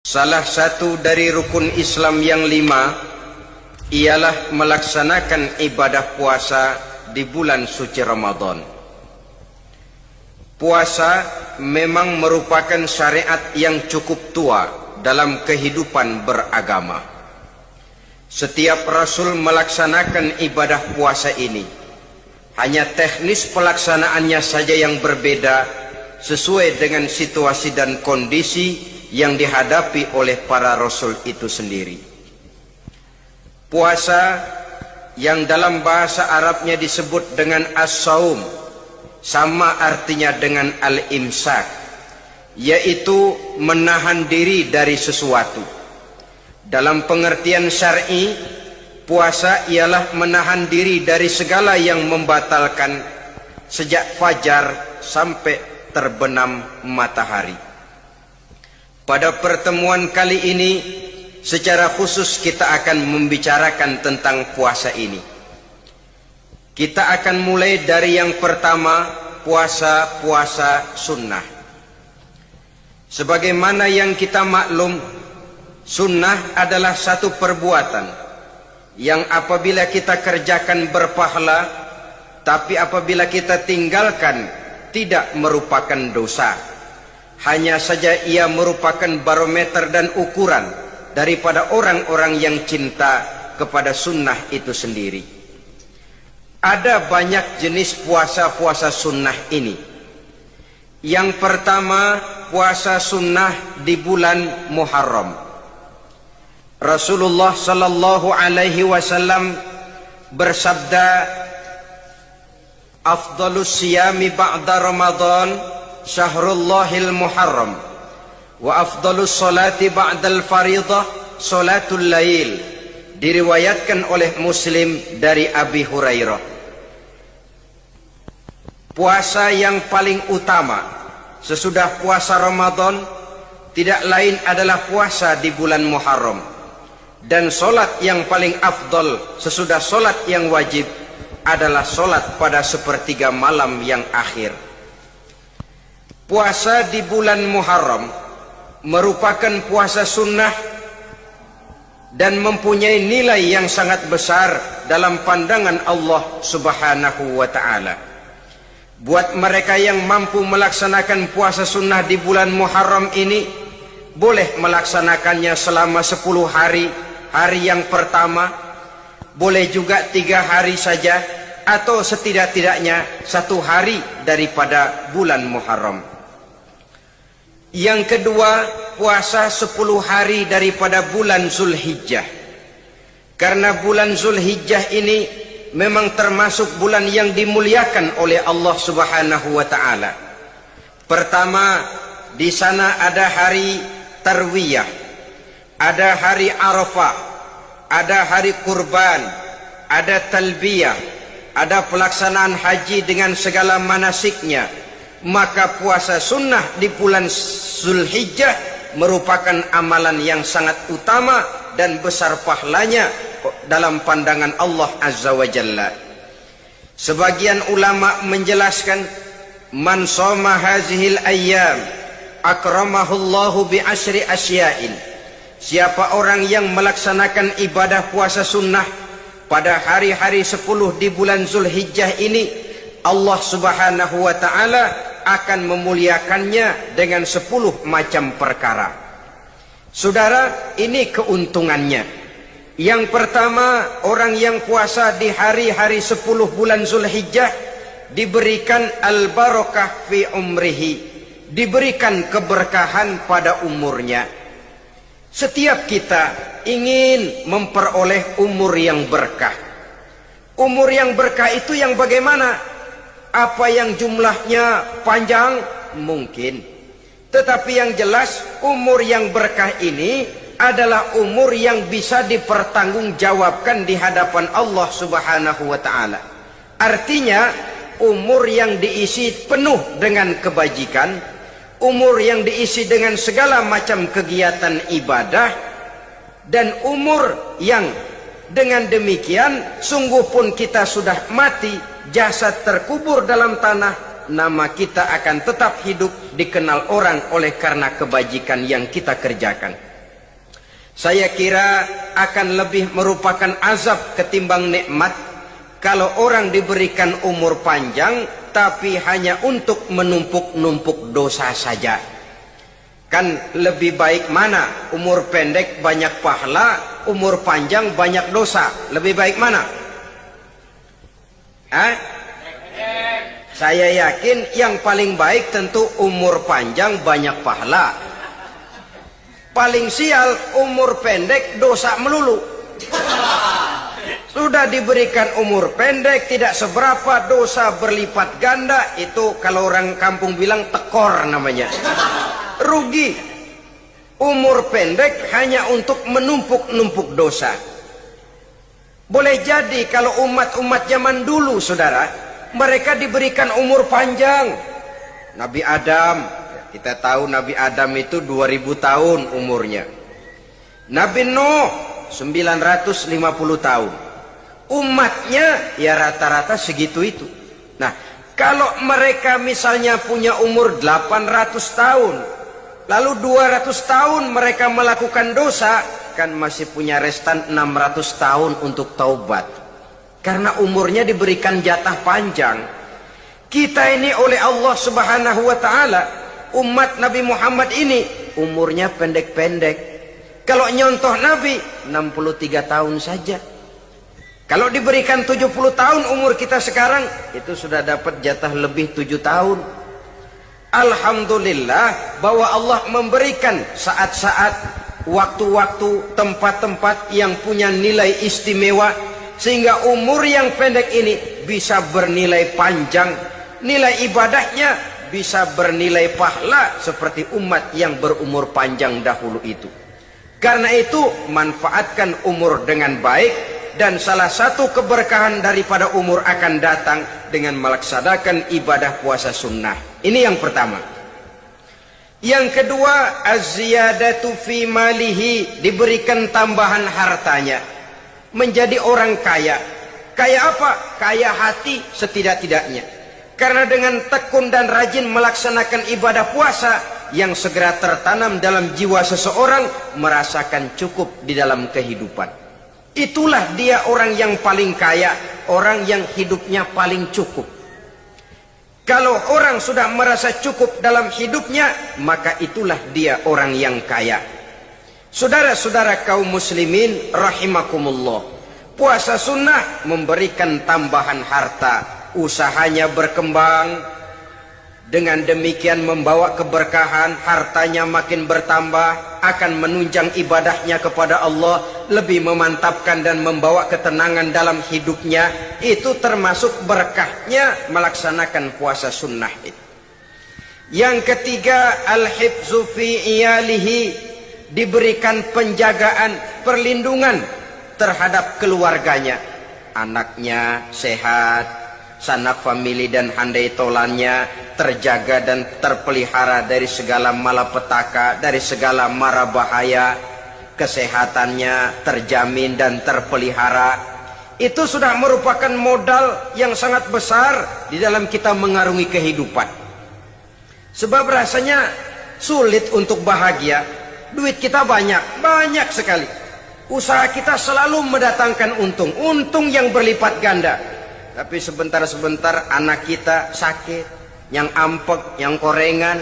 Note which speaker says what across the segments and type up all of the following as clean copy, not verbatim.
Speaker 1: Salah satu dari rukun Islam yang 5 ialah melaksanakan ibadah puasa di bulan suci Ramadan. Puasa memang merupakan syariat yang cukup tua dalam kehidupan beragama. Setiap Rasul melaksanakan ibadah puasa ini. Hanya teknis pelaksanaannya saja yang berbeda sesuai dengan situasi dan kondisi yang dihadapi oleh para Rasul itu sendiri. Puasa yang dalam bahasa Arabnya disebut dengan as-saum sama artinya dengan al-imsak, yaitu menahan diri dari sesuatu. Dalam pengertian syar'i, puasa ialah menahan diri dari segala yang membatalkan sejak fajar sampai terbenam matahari. Pada pertemuan kali ini, secara khusus kita akan membicarakan tentang puasa ini. Kita akan mulai dari yang pertama, puasa sunnah. Sebagaimana yang kita maklum, sunnah adalah satu perbuatan yang apabila kita kerjakan berpahala, tapi apabila kita tinggalkan tidak merupakan dosa. Hanya saja ia merupakan barometer dan ukuran daripada orang-orang yang cinta kepada sunnah itu sendiri. Ada banyak jenis puasa-puasa sunnah ini. Yang pertama, puasa sunnah di bulan Muharram. Rasulullah sallallahu alaihi wasallam bersabda, "Afdhalus siyami ba'da Ramadan Syahrullahil Muharram wa afdalus salati ba'dal faridah salatul lail." Diriwayatkan oleh Muslim dari Abi Hurairah. Puasa yang paling utama sesudah puasa Ramadan tidak lain adalah puasa di bulan Muharram, dan solat yang paling afdal sesudah solat yang wajib adalah solat pada sepertiga malam yang akhir. Puasa di bulan Muharram merupakan puasa sunnah dan mempunyai nilai yang sangat besar dalam pandangan Allah Subhanahu wa ta'ala. Buat mereka yang mampu melaksanakan puasa sunnah di bulan Muharram ini, boleh melaksanakannya selama 10 hari. Hari yang pertama, boleh juga 3 hari saja, atau setidak-tidaknya 1 hari daripada bulan Muharram. Yang kedua, puasa 10 hari daripada bulan Zulhijjah. Karena bulan Zulhijjah ini memang termasuk bulan yang dimuliakan oleh Allah Subhanahu wa ta'ala. Pertama, di sana ada hari Tarwiyah, ada hari Arafah, ada hari Kurban, ada Talbiyah, ada pelaksanaan haji dengan segala manasiknya. Maka puasa sunnah di bulan Zulhijjah merupakan amalan yang sangat utama dan besar pahalanya dalam pandangan Allah Azza wa Jalla. Sebagian ulama menjelaskan, man shoma hazihil ayyam akramahullahu bi asyri asya'in. Siapa orang yang melaksanakan ibadah puasa sunnah pada hari-hari 10 di bulan Zulhijjah ini, Allah Subhanahu wa ta'ala akan memuliakannya dengan 10 macam perkara. Saudara, ini keuntungannya. Yang pertama, orang yang puasa di hari-hari 10 bulan Zulhijjah diberikan al-barakah fi umrihi, diberikan keberkahan pada umurnya. Setiap kita ingin memperoleh umur yang berkah. Umur yang berkah itu yang bagaimana? Apa yang jumlahnya panjang? Mungkin. Tetapi yang jelas, umur yang berkah ini adalah umur yang bisa dipertanggungjawabkan di hadapan Allah Subhanahu wa ta'ala. Artinya, umur yang diisi penuh dengan kebajikan, umur yang diisi dengan segala macam kegiatan ibadah, dan umur yang dengan demikian sungguh pun kita sudah mati, jasad terkubur dalam tanah, nama kita akan tetap hidup, dikenal orang oleh karena kebajikan yang kita kerjakan. Saya kira akan lebih merupakan azab ketimbang nikmat kalau orang diberikan umur panjang tapi hanya untuk menumpuk-numpuk dosa saja. Kan lebih baik mana? Umur pendek banyak pahala, umur panjang banyak dosa. Lebih baik mana? Saya yakin yang paling baik tentu umur panjang banyak pahala. Paling sial umur pendek dosa melulu. Sudah diberikan umur pendek tidak seberapa, dosa berlipat ganda. Itu kalau orang kampung bilang tekor namanya. Rugi. Umur pendek hanya untuk menumpuk-numpuk dosa. Boleh jadi kalau umat-umat zaman dulu, saudara, mereka diberikan umur panjang. Nabi Adam, kita tahu Nabi Adam itu 2000 tahun umurnya. Nabi Nuh 950 tahun. Umatnya ya rata-rata segitu itu. Nah, kalau mereka misalnya punya umur 800 tahun, lalu 200 tahun mereka melakukan dosa, kan masih punya restan 600 tahun untuk taubat. Karena umurnya diberikan jatah panjang. Kita ini oleh Allah Subhanahu wa taala, umat Nabi Muhammad ini umurnya pendek-pendek. Kalau nyontoh Nabi 63 tahun saja. Kalau diberikan 70 tahun umur kita sekarang, itu sudah dapat jatah lebih 7 tahun. Alhamdulillah bahwa Allah memberikan saat-saat, waktu-waktu, tempat-tempat yang punya nilai istimewa, sehingga umur yang pendek ini bisa bernilai panjang. Nilai ibadahnya bisa bernilai pahala seperti umat yang berumur panjang dahulu itu. Karena itu manfaatkan umur dengan baik, dan salah satu keberkahan daripada umur akan datang dengan melaksanakan ibadah puasa sunnah. Ini yang pertama. Yang kedua, az-ziyadatu fi malihi, diberikan tambahan hartanya, menjadi orang kaya. Kaya apa? Kaya hati setidak-tidaknya. Karena dengan tekun dan rajin melaksanakan ibadah puasa, yang segera tertanam dalam jiwa seseorang merasakan cukup di dalam kehidupan. Itulah dia orang yang paling kaya, orang yang hidupnya paling cukup. Kalau orang sudah merasa cukup dalam hidupnya, maka itulah dia orang yang kaya. Saudara-saudara kaum muslimin rahimakumullah, puasa sunnah memberikan tambahan harta, usahanya berkembang, dengan demikian membawa keberkahan, hartanya makin bertambah, akan menunjang ibadahnya kepada Allah, lebih memantapkan dan membawa ketenangan dalam hidupnya. Itu termasuk berkahnya melaksanakan puasa sunnah itu. Yang ketiga, al-hifzu fi iyalihi, diberikan penjagaan, perlindungan terhadap keluarganya. Anaknya sehat, sanak famili dan handai tolannya terjaga dan terpelihara dari segala malapetaka, dari segala mara bahaya. Kesehatannya terjamin dan terpelihara. Itu sudah merupakan modal yang sangat besar di dalam kita mengarungi kehidupan. Sebab rasanya sulit untuk bahagia. Duit kita banyak sekali. Usaha kita selalu mendatangkan untung yang berlipat ganda. Tapi sebentar-sebentar anak kita sakit, yang ampek, yang korengan,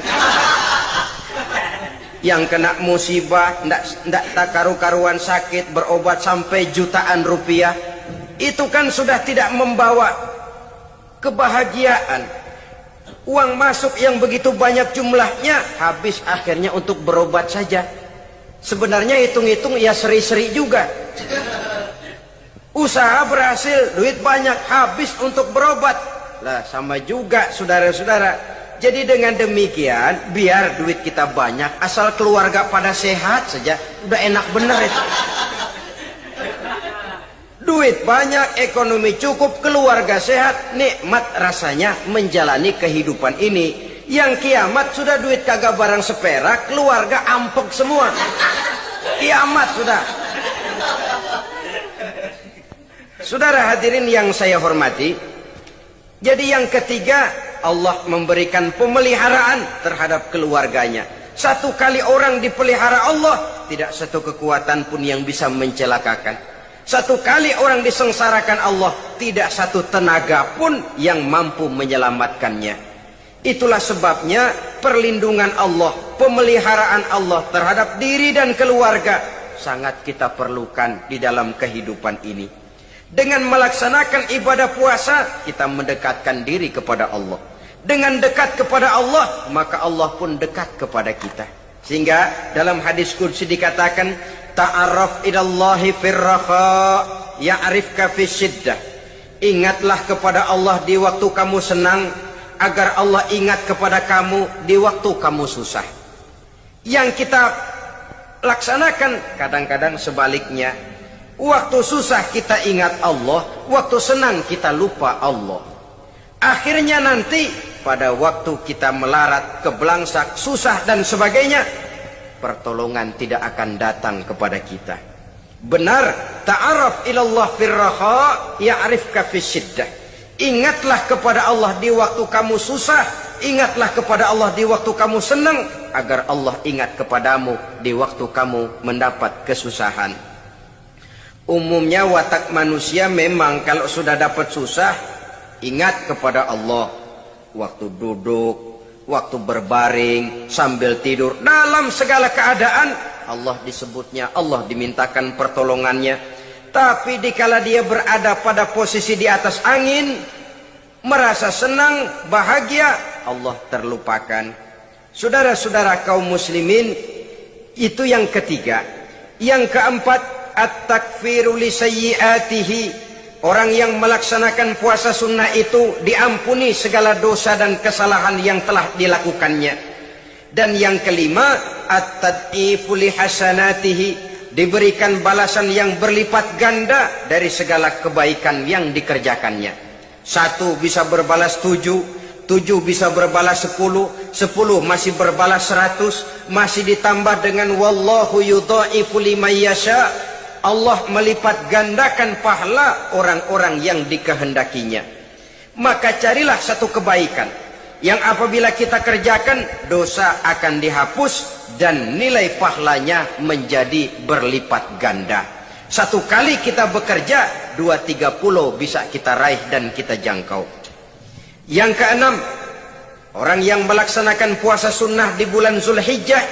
Speaker 1: yang kena musibah, ndak tak karu-karuan sakit, berobat sampai jutaan rupiah. Itu kan sudah tidak membawa kebahagiaan. Uang masuk yang begitu banyak jumlahnya, habis akhirnya untuk berobat saja. Sebenarnya hitung-hitung ya seri-seri juga. Usaha berhasil, duit banyak, habis untuk berobat. Lah sama juga saudara-saudara. Jadi dengan demikian, biar duit kita banyak, asal keluarga pada sehat saja, udah enak bener itu. Duit banyak, ekonomi cukup, keluarga sehat, nikmat rasanya menjalani kehidupan ini. Yang kiamat sudah duit kagak barang seperak, keluarga ampek semua. Kiamat sudah. Saudara hadirin yang saya hormati, jadi yang ketiga, Allah memberikan pemeliharaan terhadap keluarganya. Satu kali orang dipelihara Allah, tidak satu kekuatan pun yang bisa mencelakakan. Satu kali orang disengsarakan Allah, tidak satu tenaga pun yang mampu menyelamatkannya. Itulah sebabnya perlindungan Allah, pemeliharaan Allah terhadap diri dan keluarga sangat kita perlukan di dalam kehidupan ini. Dengan melaksanakan ibadah puasa, kita mendekatkan diri kepada Allah. Dengan dekat kepada Allah, maka Allah pun dekat kepada kita. Sehingga dalam hadis qudsi dikatakan, ta'arraf ilallahi firraha ya'rifka fisyiddah. Ingatlah kepada Allah di waktu kamu senang, agar Allah ingat kepada kamu di waktu kamu susah. Yang kita laksanakan kadang-kadang sebaliknya. Waktu susah kita ingat Allah, waktu senang kita lupa Allah. Akhirnya nanti pada waktu kita melarat, kebelangsak, susah dan sebagainya, pertolongan tidak akan datang kepada kita. Benar, ta'araf ilallah firraha ya'rifka fisyiddah. Ingatlah kepada Allah di waktu kamu susah, ingatlah kepada Allah di waktu kamu senang, agar Allah ingat kepadamu di waktu kamu mendapat kesusahan. Umumnya watak manusia memang kalau sudah dapat susah, ingat kepada Allah. Waktu duduk, waktu berbaring, sambil tidur, dalam segala keadaan Allah disebutnya, Allah dimintakan pertolongannya. Tapi dikala dia berada pada posisi di atas angin, merasa senang, bahagia, Allah terlupakan. Saudara-saudara kaum muslimin, itu yang ketiga. Yang keempat, at-takfiru li sayyiatihi. Orang yang melaksanakan puasa sunnah itu diampuni segala dosa dan kesalahan yang telah dilakukannya. Dan yang kelima, at-tad'ifu li hasanatihi. Diberikan balasan yang berlipat ganda dari segala kebaikan yang dikerjakannya. 1 bisa berbalas 7, 7 bisa berbalas 10, 10 masih berbalas 100, masih ditambah dengan wallahu yudha'ifu liman yasha. Allah melipat gandakan pahala orang-orang yang dikehendakinya. Maka carilah satu kebaikan yang apabila kita kerjakan, dosa akan dihapus dan nilai pahalanya menjadi berlipat ganda. 1 kali kita bekerja, 2-3 pulau bisa kita raih dan kita jangkau. Yang keenam, orang yang melaksanakan puasa sunnah di bulan Zulhijjah,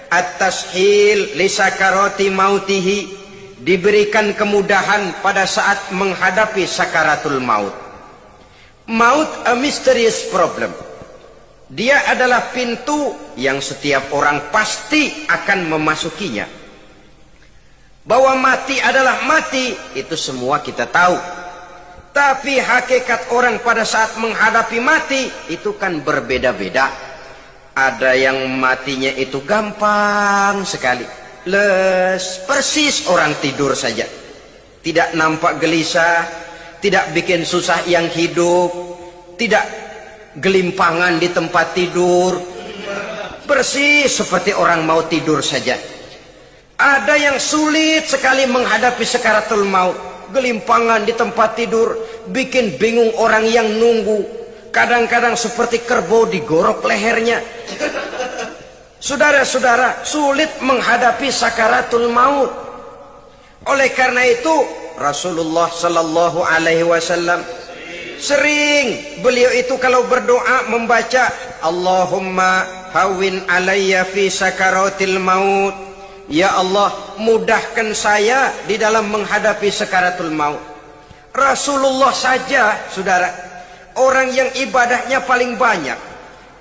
Speaker 1: at-tashil li sakarati mautihi. Diberikan kemudahan pada saat menghadapi sakaratul maut. Maut a mysterious problem. Dia adalah pintu yang setiap orang pasti akan memasukinya. Bahwa mati adalah mati, itu semua kita tahu. Tapi hakikat orang pada saat menghadapi mati itu kan berbeda-beda. Ada yang matinya itu gampang sekali, persis orang tidur saja, tidak nampak gelisah, tidak bikin susah yang hidup, tidak gelimpangan di tempat tidur, persis seperti orang mau tidur saja. Ada yang sulit sekali menghadapi sakaratul maut, gelimpangan di tempat tidur, bikin bingung orang yang nunggu, kadang-kadang seperti kerbau digorok lehernya. Saudara-saudara, sulit menghadapi sakaratul maut. Oleh karena itu Rasulullah sallallahu alaihi wasallam sering beliau itu kalau berdoa membaca Allahumma hawin alayya fi sakaratil maut. Ya Allah, mudahkan saya di dalam menghadapi sakaratul maut. Rasulullah saja, saudara, orang yang ibadahnya paling banyak,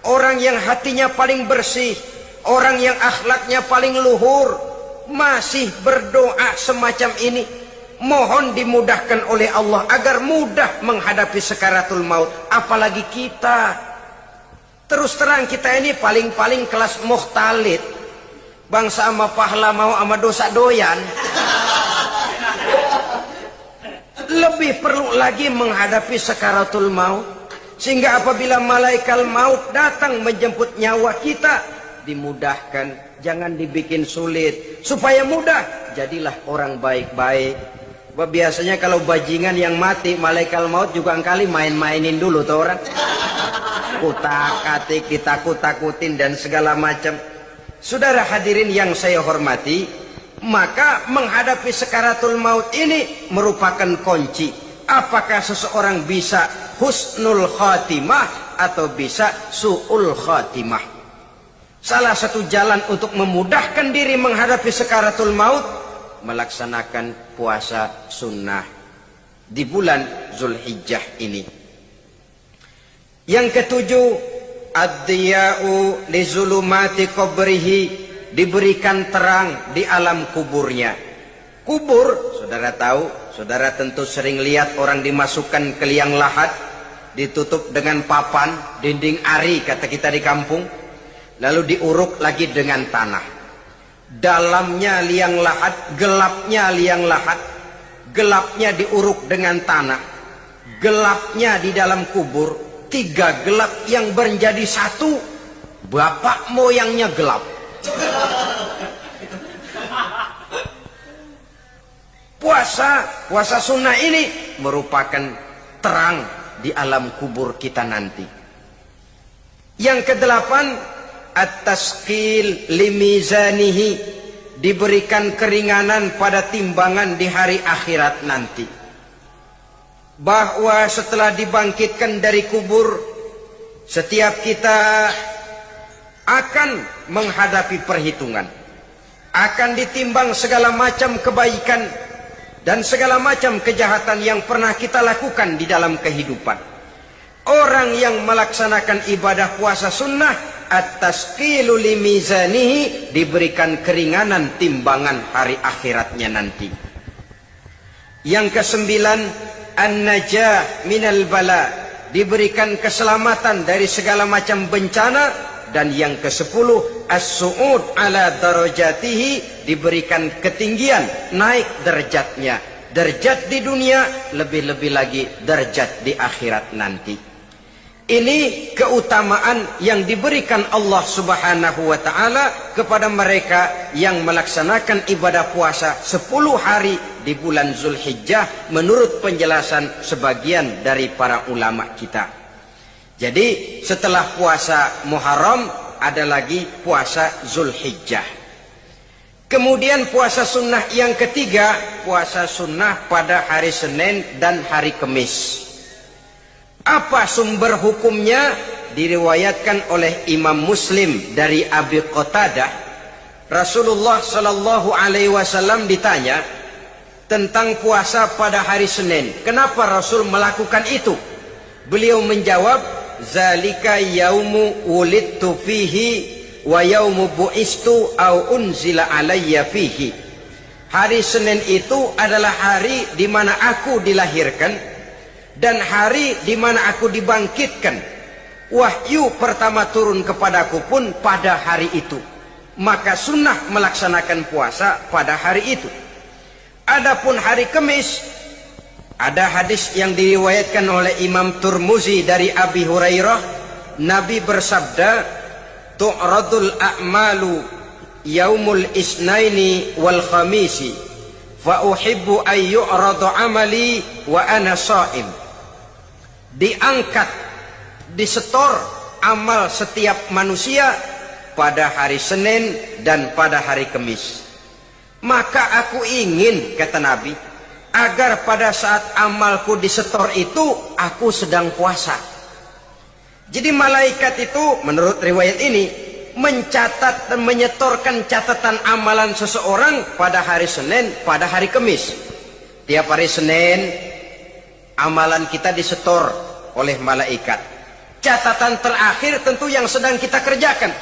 Speaker 1: orang yang hatinya paling bersih, orang yang akhlaknya paling luhur, masih berdoa semacam ini. Mohon dimudahkan oleh Allah agar mudah menghadapi sakaratul maut. Apalagi kita, terus terang kita ini paling-paling kelas mukhtalid, bangsa sama pahala mau sama dosa doyan. Lebih perlu lagi menghadapi sakaratul maut, sehingga apabila malaikat maut datang menjemput nyawa kita, dimudahkan, jangan dibikin sulit, supaya mudah. Jadilah orang baik-baik. Biasanya kalau bajingan yang mati, malaikat maut juga kali main-mainin dulu tuh orang, kutak-katik, ditakut-takutin dan segala macam. Saudara hadirin yang saya hormati, Maka menghadapi sakaratul maut ini merupakan kunci. Apakah seseorang bisa husnul khatimah atau bisa su'ul khatimah? Salah satu jalan untuk memudahkan diri menghadapi sakaratul maut, melaksanakan puasa sunnah di bulan Zulhijjah ini. Yang ketujuh, ad-diya'u li zulumati qabrihi, diberikan terang di alam kuburnya. Kubur, saudara tahu, saudara tentu sering lihat orang dimasukkan ke liang lahat, ditutup dengan papan, dinding ari kata kita di kampung, lalu diuruk lagi dengan tanah. Dalamnya liang lahat, gelapnya liang lahat, gelapnya diuruk dengan tanah, gelapnya di dalam kubur, tiga gelap yang menjadi satu, bapak moyangnya gelap. Puasa sunnah ini merupakan terang di alam kubur kita nanti. Yang kedelapan, at-tasqil limizanihi, diberikan keringanan pada timbangan di hari akhirat nanti. Bahwa setelah dibangkitkan dari kubur, setiap kita akan menghadapi perhitungan, akan ditimbang segala macam kebaikan dan segala macam kejahatan yang pernah kita lakukan di dalam kehidupan. Orang yang melaksanakan ibadah puasa sunnah, at-tasqilu limizanihi, diberikan keringanan timbangan hari akhiratnya nanti. Yang kesembilan, an-najah minal bala, diberikan keselamatan dari segala macam bencana. Dan yang ke-10, as-su'ud ala darajatihi, diberikan ketinggian, naik derajatnya. Derajat di dunia, lebih-lebih lagi derajat di akhirat nanti. Ini keutamaan yang diberikan Allah Subhanahu wa ta'ala kepada mereka yang melaksanakan ibadah puasa 10 hari di bulan Zulhijjah menurut penjelasan sebagian dari para ulama kita. Jadi setelah puasa Muharram ada lagi puasa Zulhijjah. Kemudian puasa sunnah yang ketiga, puasa sunnah pada hari Senin dan hari Kamis. Apa sumber hukumnya? Diriwayatkan oleh Imam Muslim dari Abi Qatadah. Rasulullah sallallahu alaihi wasallam ditanya tentang puasa pada hari Senin. Kenapa Rasul melakukan itu? Beliau menjawab, zalika yaumu wulidtu fihi wa yaumu bu'istu au unzila alayya fihi. Hari Senin itu adalah hari di mana aku dilahirkan dan hari di mana aku dibangkitkan. Wahyu pertama turun kepadaku pun pada hari itu. Maka sunnah melaksanakan puasa pada hari itu. Adapun hari Kamis, ada hadis yang diriwayatkan oleh Imam Turmuzi dari Abi Hurairah, Nabi bersabda, tu'radul a'malu yaumul isnaini wal khamisi fa uhibbu an yu'radu amali wa ana sha'im. Diangkat, disetor amal setiap manusia pada hari Senin dan pada hari Kamis. Maka aku ingin, kata Nabi, agar pada saat amalku disetor itu aku sedang puasa. Jadi malaikat itu menurut riwayat ini mencatat dan menyetorkan catatan amalan seseorang pada hari Senin, pada hari Kamis. Tiap hari Senin amalan kita disetor oleh malaikat. Catatan terakhir tentu yang sedang kita kerjakan.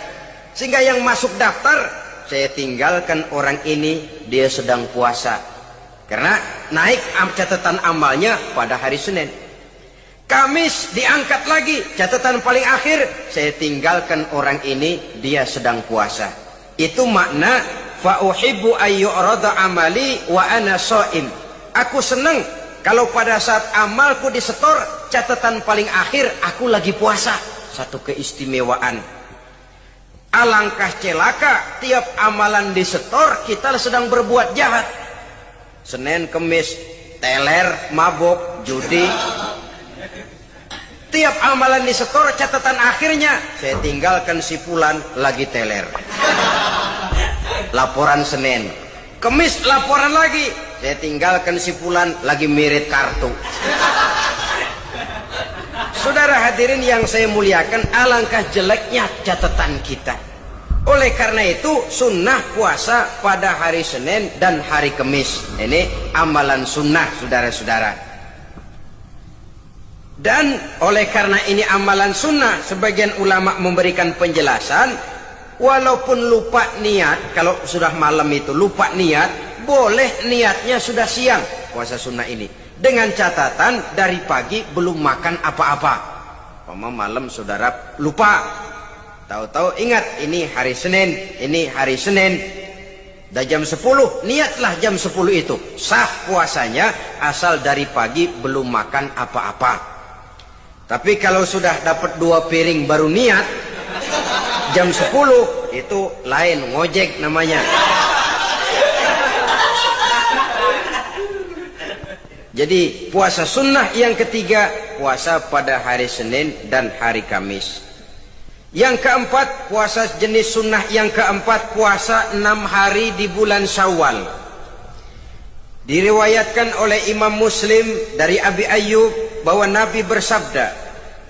Speaker 1: Sehingga yang masuk daftar, saya tinggalkan orang ini, dia sedang puasa. Karena naik catatan amalnya pada hari Senin. Kamis diangkat lagi, catatan paling akhir, saya tinggalkan orang ini, dia sedang puasa. Itu makna fa uhibbu ayyurada amali wa ana shaim. Aku senang kalau pada saat amalku disetor, catatan paling akhir aku lagi puasa. Satu keistimewaan. Alangkah celaka tiap amalan disetor kita sedang berbuat jahat. Senin, Kemis, teler, mabok, judi. Tiap amalan disetor, catatan akhirnya saya tinggalkan si fulan lagi teler. Laporan Senin. Kemis laporan lagi, saya tinggalkan si fulan lagi mirip kartu. Saudara hadirin yang saya muliakan, alangkah jeleknya catatan kita. Oleh karena itu sunnah puasa pada hari Senin dan hari Kemis. Ini amalan sunnah saudara-saudara. Dan oleh karena ini amalan sunnah, sebagian ulama memberikan penjelasan, walaupun lupa niat, kalau sudah malam itu lupa niat, boleh niatnya sudah siang puasa sunnah ini. Dengan catatan dari pagi belum makan apa-apa. Malam saudara lupa, tahu-tahu ingat ini hari Senin, ini hari Senin. Dah jam 10, niatlah jam 10 itu. Sah puasanya asal dari pagi belum makan apa-apa. Tapi kalau sudah dapat 2 piring baru niat, jam 10 itu lain, ngojek namanya. Jadi puasa sunnah yang ketiga, puasa pada hari Senin dan hari Kamis. Yang keempat, puasa jenis sunnah yang keempat, puasa 6 hari di bulan Syawal. Diriwayatkan oleh Imam Muslim dari Abi Ayyub bahwa Nabi bersabda,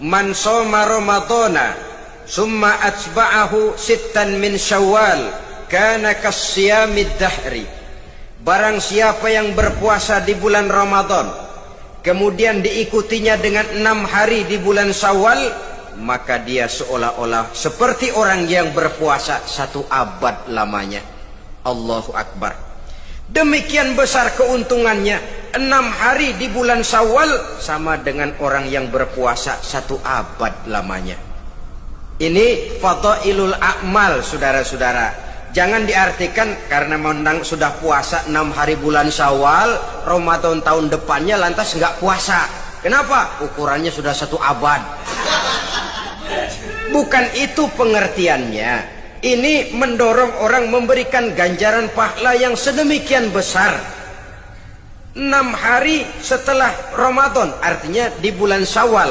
Speaker 1: "Man shoma Ramadhana summa atba'ahu sittan min Syawal kana kasyamid dahri." Barang siapa yang berpuasa di bulan Ramadan, kemudian diikutinya dengan 6 hari di bulan Syawal, maka dia seolah-olah seperti orang yang berpuasa 1 abad lamanya. Allahu Akbar. Demikian besar keuntungannya. 6 hari di bulan Syawal sama dengan orang yang berpuasa 1 abad lamanya. Ini fadailul a'mal saudara-saudara. Jangan diartikan karena menang sudah puasa 6 hari bulan Syawal, Ramadan tahun depannya lantas nggak puasa. Kenapa? Ukurannya sudah 1 abad. Bukan itu pengertiannya. Ini mendorong orang memberikan ganjaran pahala yang sedemikian besar. 6 hari setelah Ramadan, artinya di bulan Syawal.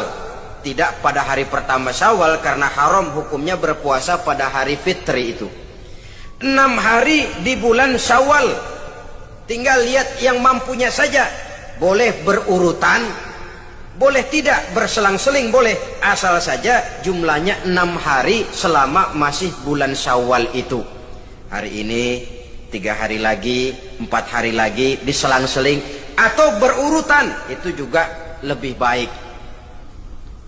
Speaker 1: Tidak pada hari pertama Syawal karena haram hukumnya berpuasa pada hari fitri itu. 6 hari di bulan Syawal. Tinggal lihat yang mampunya saja. Boleh berurutan, boleh tidak berselang-seling, boleh. Asal saja jumlahnya 6 hari selama masih bulan Syawal itu. Hari ini 3 hari lagi, 4 hari lagi, diselang-seling atau berurutan, itu juga lebih baik.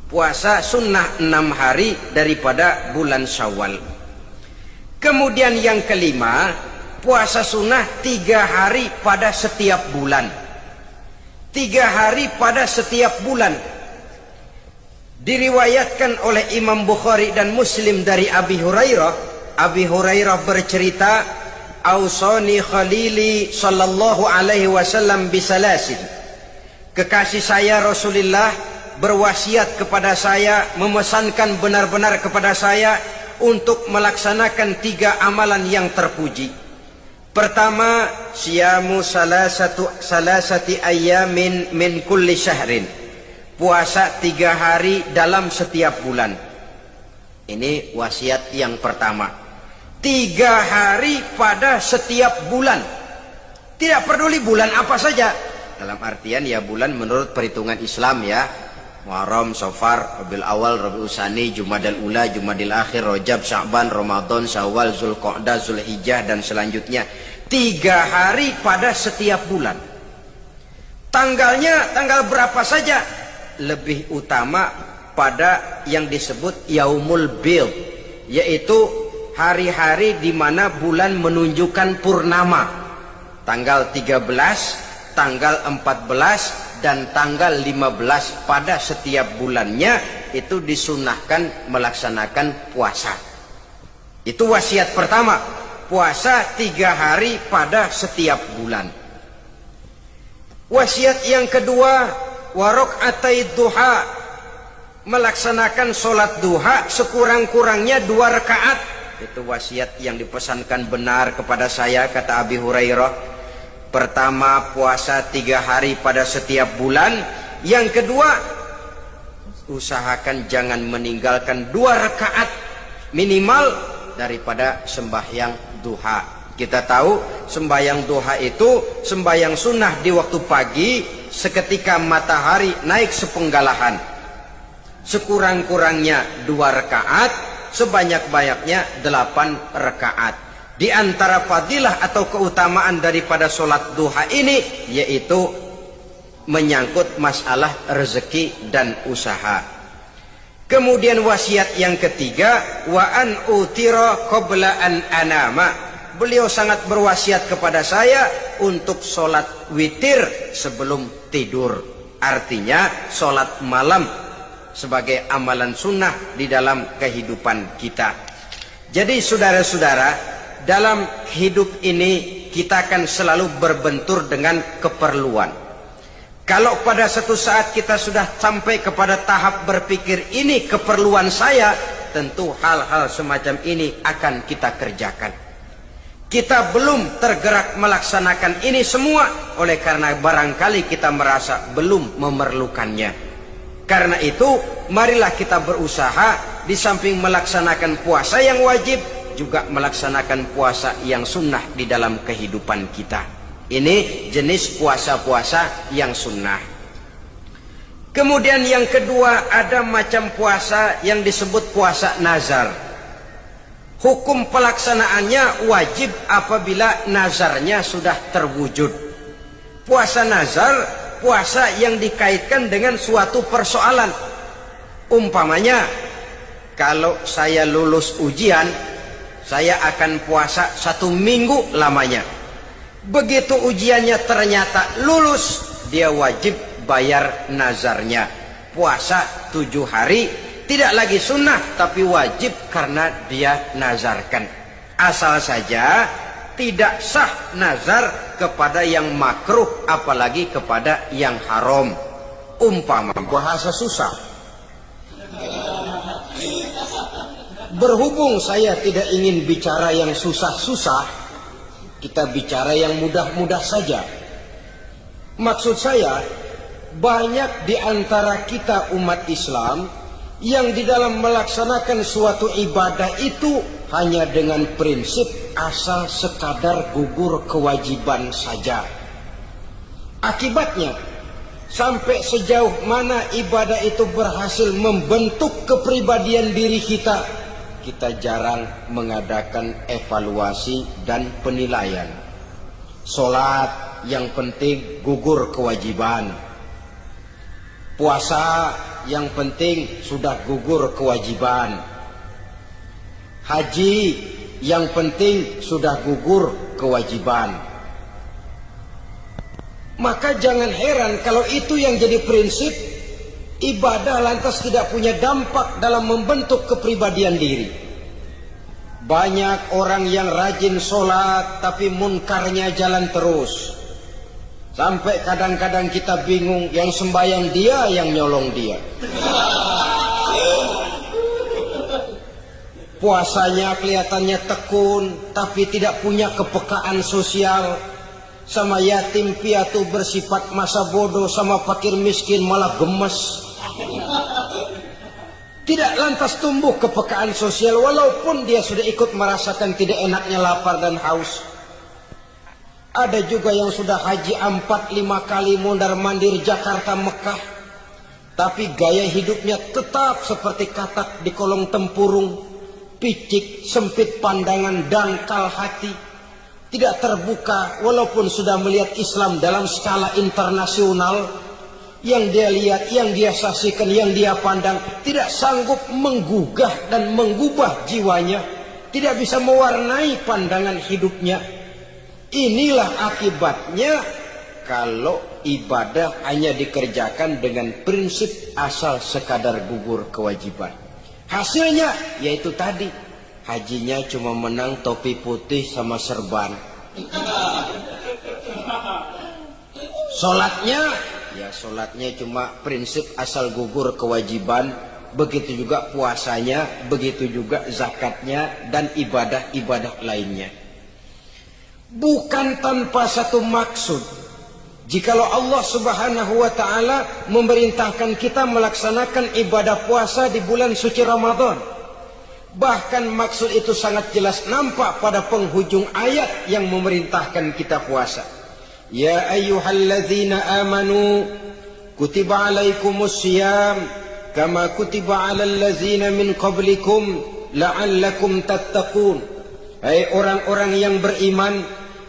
Speaker 1: Puasa sunnah 6 hari daripada bulan Syawal. Kemudian yang kelima, puasa sunnah 3 hari pada setiap bulan. 3 hari pada setiap bulan. Diriwayatkan oleh Imam Bukhari dan Muslim dari Abi Hurairah. Abi Hurairah bercerita, "Ausani khalili sallallahu alaihi wasallam bisalasin." Kekasih saya Rasulullah berwasiat kepada saya, memesankan benar-benar kepada saya untuk melaksanakan 3 amalan yang terpuji. Pertama, siyamu salasati ayyamin min kulli syahrin. Puasa 3 hari dalam setiap bulan. Ini wasiat yang pertama. 3 hari pada setiap bulan. Tidak peduli bulan apa saja. Dalam artian ya bulan menurut perhitungan Islam ya. Muharram, Safar, Rabiul Awal, Rabiul Tsani, Jumadal Ula, Jumadil Akhir, Rajab, Sya'ban, Ramadan, Syawal, Zulqa'dah, Zulhijjah dan selanjutnya. 3 hari pada setiap bulan. Tanggalnya tanggal berapa saja. Lebih utama pada yang disebut Yaumul Bid, yaitu hari-hari di mana bulan menunjukkan purnama. Tanggal 13, tanggal 14 dan tanggal 15 pada setiap bulannya itu disunahkan melaksanakan puasa. Itu wasiat pertama, puasa 3 hari pada setiap bulan. Wasiat yang kedua, waraqatai duha, melaksanakan sholat duha sekurang-kurangnya 2 rakaat. Itu wasiat yang dipesankan benar kepada saya, kata Abi Hurairah. Pertama, puasa 3 hari pada setiap bulan. Yang kedua, usahakan jangan meninggalkan 2 rakaat minimal daripada sembahyang duha. Kita tahu sembahyang duha itu sembahyang sunnah di waktu pagi seketika matahari naik sepenggalahan. Sekurang-kurangnya 2 rakaat, sebanyak-banyaknya 8 rakaat. Di antara fadilah atau keutamaan daripada sholat duha ini yaitu menyangkut masalah rezeki dan usaha. Kemudian wasiat yang ketiga, wa an utira qabla an anama. Beliau sangat berwasiat kepada saya untuk sholat witir sebelum tidur. Artinya sholat malam sebagai amalan sunnah di dalam kehidupan kita. Jadi saudara-saudara, dalam hidup ini kita akan selalu berbentur dengan keperluan. Kalau pada satu saat kita sudah sampai kepada tahap berpikir ini keperluan saya, tentu hal-hal semacam ini akan kita kerjakan. Kita belum tergerak melaksanakan ini semua oleh karena barangkali kita merasa belum memerlukannya. Karena itu marilah kita berusaha di samping melaksanakan puasa yang wajib juga melaksanakan puasa yang sunnah di dalam kehidupan kita. Ini jenis puasa-puasa yang sunnah. Kemudian yang kedua, ada macam puasa yang disebut puasa nazar. Hukum pelaksanaannya wajib apabila nazarnya sudah terwujud. Puasa nazar, puasa yang dikaitkan dengan suatu persoalan. Umpamanya, kalau saya lulus ujian, saya akan puasa 1 minggu lamanya. Begitu ujiannya ternyata lulus, dia wajib bayar nazarnya. Puasa 7 hari. Tidak lagi sunnah, tapi wajib karena dia nazarkan. Asal saja tidak sah nazar kepada yang makruh, apalagi kepada yang haram. Umpama bahasa susah. Berhubung saya tidak ingin bicara yang susah-susah, kita bicara yang mudah-mudah saja. Maksud saya, banyak di antara kita umat Islam yang di dalam melaksanakan suatu ibadah itu hanya dengan prinsip asal sekadar gugur kewajiban saja. Akibatnya, sampai sejauh mana ibadah itu berhasil membentuk kepribadian diri kita, kita jarang mengadakan evaluasi dan penilaian. Sholat yang penting gugur kewajiban. Puasa yang penting sudah gugur kewajiban. Haji yang penting sudah gugur kewajiban. Maka jangan heran kalau itu yang jadi prinsip, ibadah lantas tidak punya dampak dalam membentuk kepribadian diri. Banyak orang yang rajin sholat tapi munkarnya jalan terus. Sampai kadang-kadang kita bingung, yang sembahyang dia, yang nyolong dia. Puasanya kelihatannya tekun, tapi tidak punya kepekaan sosial. Sama yatim piatu bersifat masa bodoh, sama fakir miskin malah gemes. Tidak lantas tumbuh kepekaan sosial, walaupun dia sudah ikut merasakan tidak enaknya lapar dan haus. Ada juga yang sudah haji 4-5 kali mondar-mandir Jakarta Mekah, tapi gaya hidupnya tetap seperti katak di kolong tempurung, picik, sempit pandangan, dangkal hati, tidak terbuka walaupun sudah melihat Islam dalam skala internasional. Yang dia lihat, yang dia saksikan, yang dia pandang, tidak sanggup menggugah dan mengubah jiwanya, tidak bisa mewarnai pandangan hidupnya. Inilah akibatnya kalau ibadah hanya dikerjakan dengan prinsip asal sekadar gugur kewajiban. Hasilnya yaitu tadi, hajinya cuma menang topi putih sama serban. Sholatnya cuma prinsip asal gugur kewajiban. Begitu juga puasanya, begitu juga zakatnya dan ibadah-ibadah lainnya. Bukan tanpa satu maksud. Jikalau Allah Subhanahu wa ta'ala memerintahkan kita melaksanakan ibadah puasa di bulan suci Ramadan, Bahkan maksud itu sangat jelas nampak pada penghujung ayat yang memerintahkan kita puasa. Ya ayyuhalladzina amanu kutiba alaikumus syiyam kama kutiba alal ladzina min qablikum la'allakum tattaqun. Hai orang-orang yang beriman,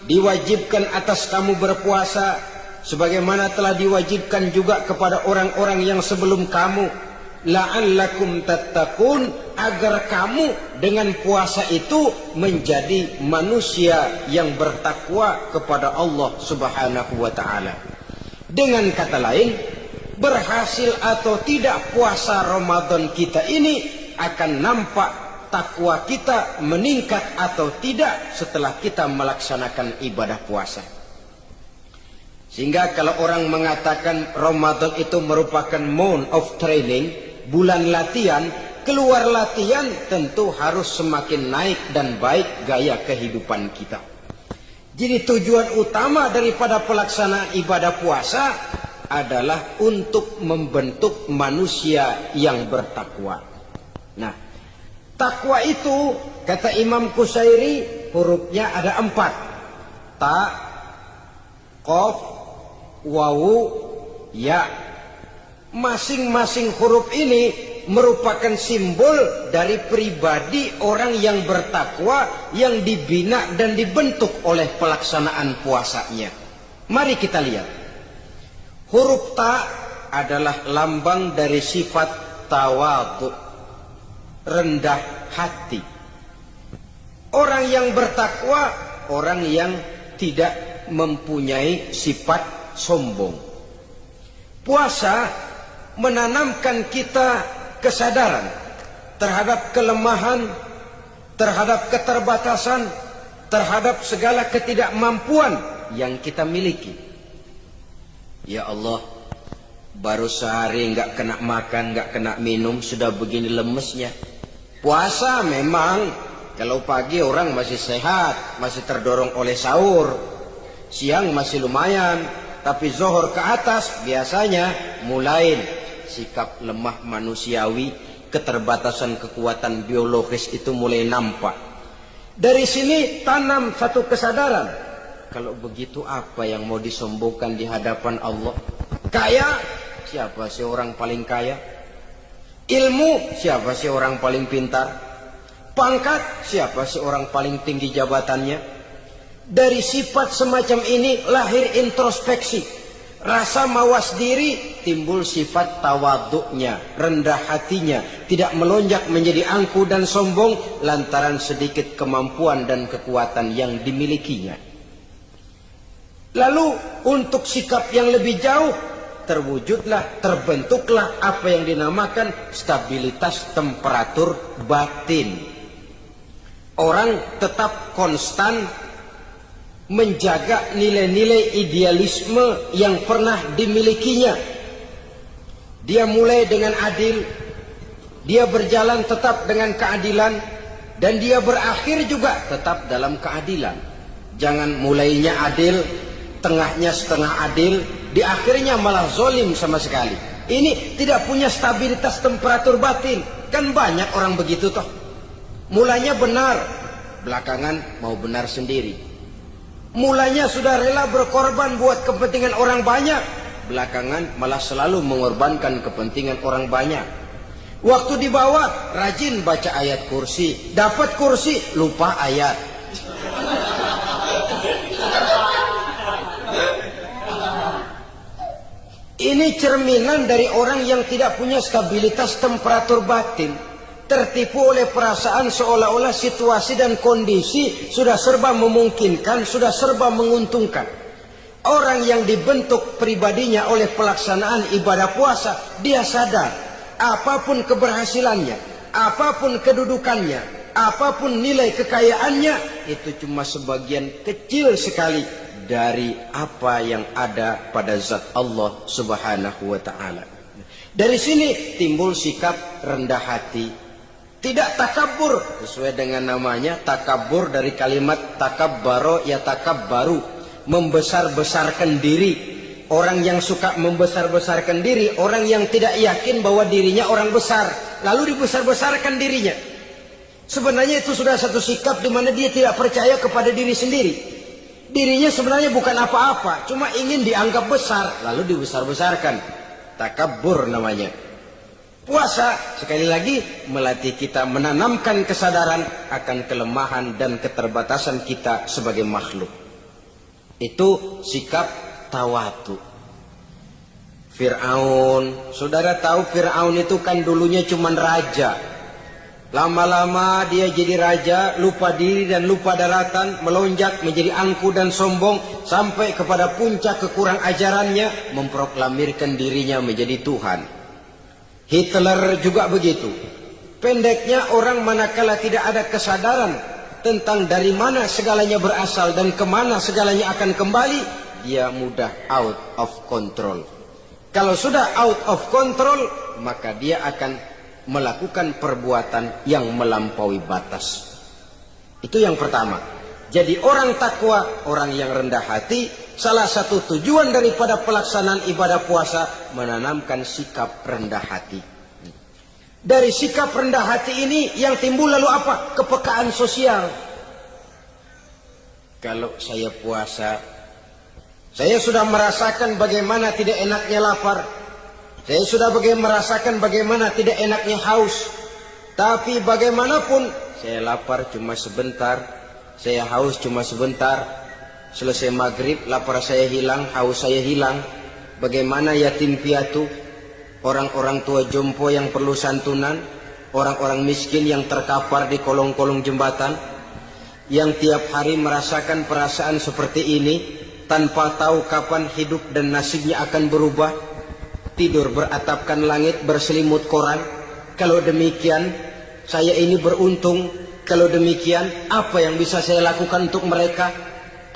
Speaker 1: diwajibkan atas kamu berpuasa sebagaimana telah diwajibkan juga kepada orang-orang yang sebelum kamu, la'allakum tattaqun, agar kamu dengan puasa itu menjadi manusia yang bertakwa kepada Allah Subhanahu wa taala. Dengan kata lain, berhasil atau tidak puasa Ramadan kita ini akan nampak takwa kita meningkat atau tidak setelah kita melaksanakan ibadah puasa. Sehingga kalau orang mengatakan Ramadan itu merupakan month of training, bulan latihan, keluar latihan tentu harus semakin naik dan baik gaya kehidupan kita. Jadi tujuan utama daripada pelaksanaan ibadah puasa adalah untuk membentuk manusia yang bertakwa. Nah, takwa itu kata Imam Qusairi hurufnya ada 4. Ta, qaf, wawu, ya. Masing-masing huruf ini merupakan simbol dari pribadi orang yang bertakwa yang dibina dan dibentuk oleh pelaksanaan puasanya. Mari kita lihat. Huruf ta adalah lambang dari sifat tawadhu, rendah hati. Orang yang bertakwa, orang yang tidak mempunyai sifat sombong. Puasa menanamkan kita kesadaran terhadap kelemahan, terhadap keterbatasan, terhadap segala ketidakmampuan yang kita miliki. Ya Allah, baru sehari nggak kena makan, nggak kena minum, sudah begini lemesnya. Puasa memang, kalau pagi orang masih sehat, masih terdorong oleh sahur, siang masih lumayan, tapi zuhur ke atas biasanya mulai sikap lemah manusiawi, keterbatasan kekuatan biologis itu mulai nampak. Dari sini tanam satu kesadaran. Kalau begitu apa yang mau disombongkan di hadapan Allah? Kaya, siapa sih orang paling kaya? Ilmu, siapa sih orang paling pintar? Pangkat, siapa sih orang paling tinggi jabatannya? Dari sifat semacam ini lahir introspeksi. Rasa mawas diri, timbul sifat tawaduknya, rendah hatinya, tidak melonjak menjadi angkuh dan sombong lantaran sedikit kemampuan dan kekuatan yang dimilikinya. Lalu untuk sikap yang lebih jauh, terwujudlah, terbentuklah apa yang dinamakan stabilitas temperatur batin. Orang tetap konstan menjaga nilai-nilai idealisme yang pernah dimilikinya. Dia mulai dengan adil, dia berjalan tetap dengan keadilan, dan dia berakhir juga tetap dalam keadilan. Jangan mulainya adil, tengahnya setengah adil, di akhirnya malah zolim sama sekali. Ini tidak punya stabilitas temperatur batin. Kan banyak orang begitu toh. Mulanya benar, belakangan mau benar sendiri. Mulanya sudah rela berkorban buat kepentingan orang banyak, belakangan malah selalu mengorbankan kepentingan orang banyak. Waktu di bawah rajin baca ayat kursi, dapat kursi lupa ayat. Ini cerminan dari orang yang tidak punya stabilitas temperatur batin, tertipu oleh perasaan seolah-olah situasi dan kondisi sudah serba memungkinkan, sudah serba menguntungkan. Orang yang dibentuk pribadinya oleh pelaksanaan ibadah puasa, dia sadar apapun keberhasilannya, apapun kedudukannya, apapun nilai kekayaannya, itu cuma sebagian kecil sekali dari apa yang ada pada zat Allah Subhanahu wa ta'ala. Dari sini timbul sikap rendah hati, tidak takabur, sesuai dengan namanya takabur dari kalimat takabbaro ya takabbaru, membesar-besarkan diri. Orang yang suka membesar-besarkan diri, orang yang tidak yakin bahwa dirinya orang besar, lalu dibesar-besarkan dirinya. Sebenarnya itu sudah satu sikap di mana dia tidak percaya kepada diri sendiri. Dirinya sebenarnya bukan apa-apa, cuma ingin dianggap besar, lalu dibesar-besarkan. Takabur namanya. Puasa sekali lagi melatih kita menanamkan kesadaran akan kelemahan dan keterbatasan kita sebagai makhluk. Itu sikap tawadu. Fir'aun, saudara tahu Fir'aun itu kan dulunya cuma raja. Lama-lama dia jadi raja, lupa diri dan lupa daratan, melonjak menjadi angku dan sombong, sampai kepada puncak kekurang ajarannya, memproklamirkan dirinya menjadi Tuhan. Hitler juga begitu. Pendeknya, orang manakala tidak ada kesadaran tentang dari mana segalanya berasal dan kemana segalanya akan kembali, dia mudah out of control. Kalau sudah out of control, maka dia akan melakukan perbuatan yang melampaui batas. Itu yang pertama. Jadi orang takwa, orang yang rendah hati, salah satu tujuan daripada pelaksanaan ibadah puasa menanamkan sikap rendah hati. Dari sikap rendah hati ini yang timbul lalu apa? Kepekaan sosial. Kalau saya puasa, saya sudah merasakan bagaimana tidak enaknya lapar. Saya sudah merasakan bagaimana tidak enaknya haus. Tapi bagaimanapun, saya lapar cuma sebentar, saya haus cuma sebentar. Selesai maghrib, lapar saya hilang, haus saya hilang. Bagaimana yatim piatu, orang-orang tua jompo yang perlu santunan, orang-orang miskin yang terkapar di kolong-kolong jembatan, yang tiap hari merasakan perasaan seperti ini, tanpa tahu kapan hidup dan nasibnya akan berubah. Tidur beratapkan langit, berselimut koran. Kalau demikian, saya ini beruntung. Kalau demikian, apa yang bisa saya lakukan untuk mereka?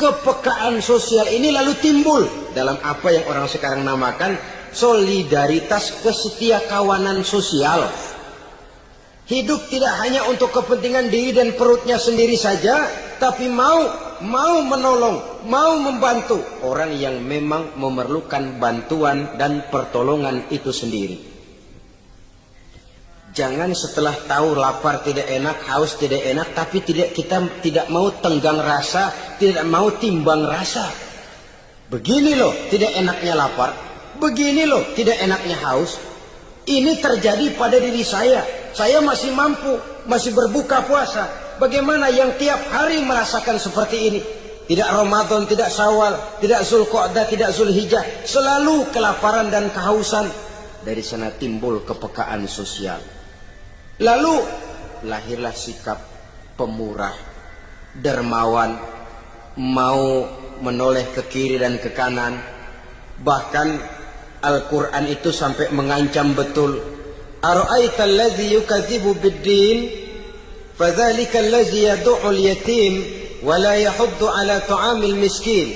Speaker 1: Kepekaan sosial ini lalu timbul dalam apa yang orang sekarang namakan solidaritas, kesetiakawanan sosial. Hidup tidak hanya untuk kepentingan diri dan perutnya sendiri saja, tapi mau menolong, mau membantu orang yang memang memerlukan bantuan dan pertolongan itu sendiri. Jangan setelah tahu lapar tidak enak, haus tidak enak, tapi kita tidak mau tenggang rasa, tidak mau timbang rasa. Begini loh tidak enaknya lapar, begini loh tidak enaknya haus. Ini terjadi pada diri saya. Saya masih mampu, masih berbuka puasa. Bagaimana yang tiap hari merasakan seperti ini? Tidak Ramadan, tidak Syawal, tidak Zulqa'dah, tidak Zulhijjah, selalu kelaparan dan kehausan. Dari sana timbul kepekaan sosial. Lalu lahirlah sikap pemurah, dermawan, mau menoleh ke kiri dan ke kanan. Bahkan Al-Quran itu sampai mengancam betul. Ara'aita alladhi yukadzibu bid-din fadzalika alladhi yad'u al-yatim wa la yahuddu ala ta'amil miskin.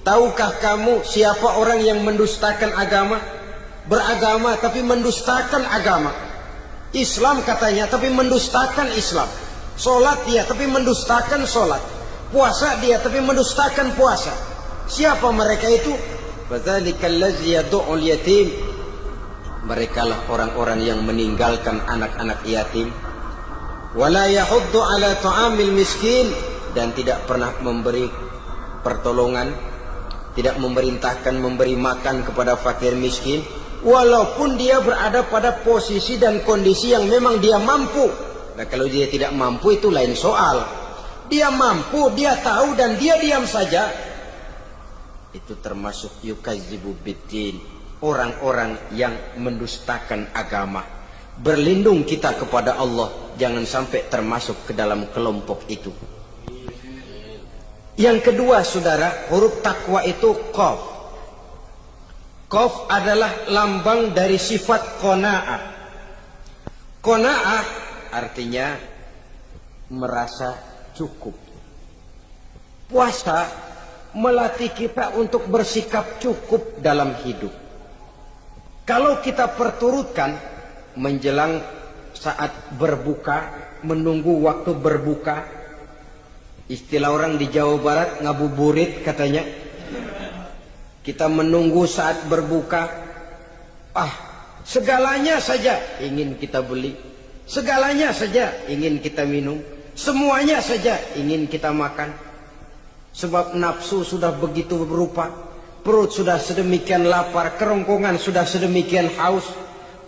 Speaker 1: Tahukah kamu siapa orang yang mendustakan agama? Beragama tapi mendustakan agama. Islam katanya tapi mendustakan Islam. Salat dia tapi mendustakan salat. Puasa dia tapi mendustakan puasa. Siapa mereka itu? Fadzalika allazi yad'ul yatim. Merekalah orang-orang yang meninggalkan anak-anak yatim. Wala yahuddu ala ta'amil miskin, dan tidak pernah memberi pertolongan, tidak memerintahkan memberi makan kepada fakir miskin, walaupun dia berada pada posisi dan kondisi yang memang dia mampu. Nah, kalau dia tidak mampu itu lain soal. Dia mampu, dia tahu dan dia diam saja. Itu termasuk yukadzibu biddin, orang-orang yang mendustakan agama. Berlindung kita kepada Allah, jangan sampai termasuk ke dalam kelompok itu. Yang kedua, saudara, huruf takwa itu qaf. Qaf adalah lambang dari sifat qanaah. Qanaah artinya merasa cukup. Puasa melatih kita untuk bersikap cukup dalam hidup. Kalau kita perturutkan menjelang saat berbuka, menunggu waktu berbuka, istilah orang di Jawa Barat ngabuburit katanya. Kita menunggu saat berbuka, segalanya saja ingin kita beli, Segalanya saja ingin kita minum, semuanya saja ingin kita makan. Sebab nafsu sudah begitu berupa, perut sudah sedemikian lapar, kerongkongan sudah sedemikian haus,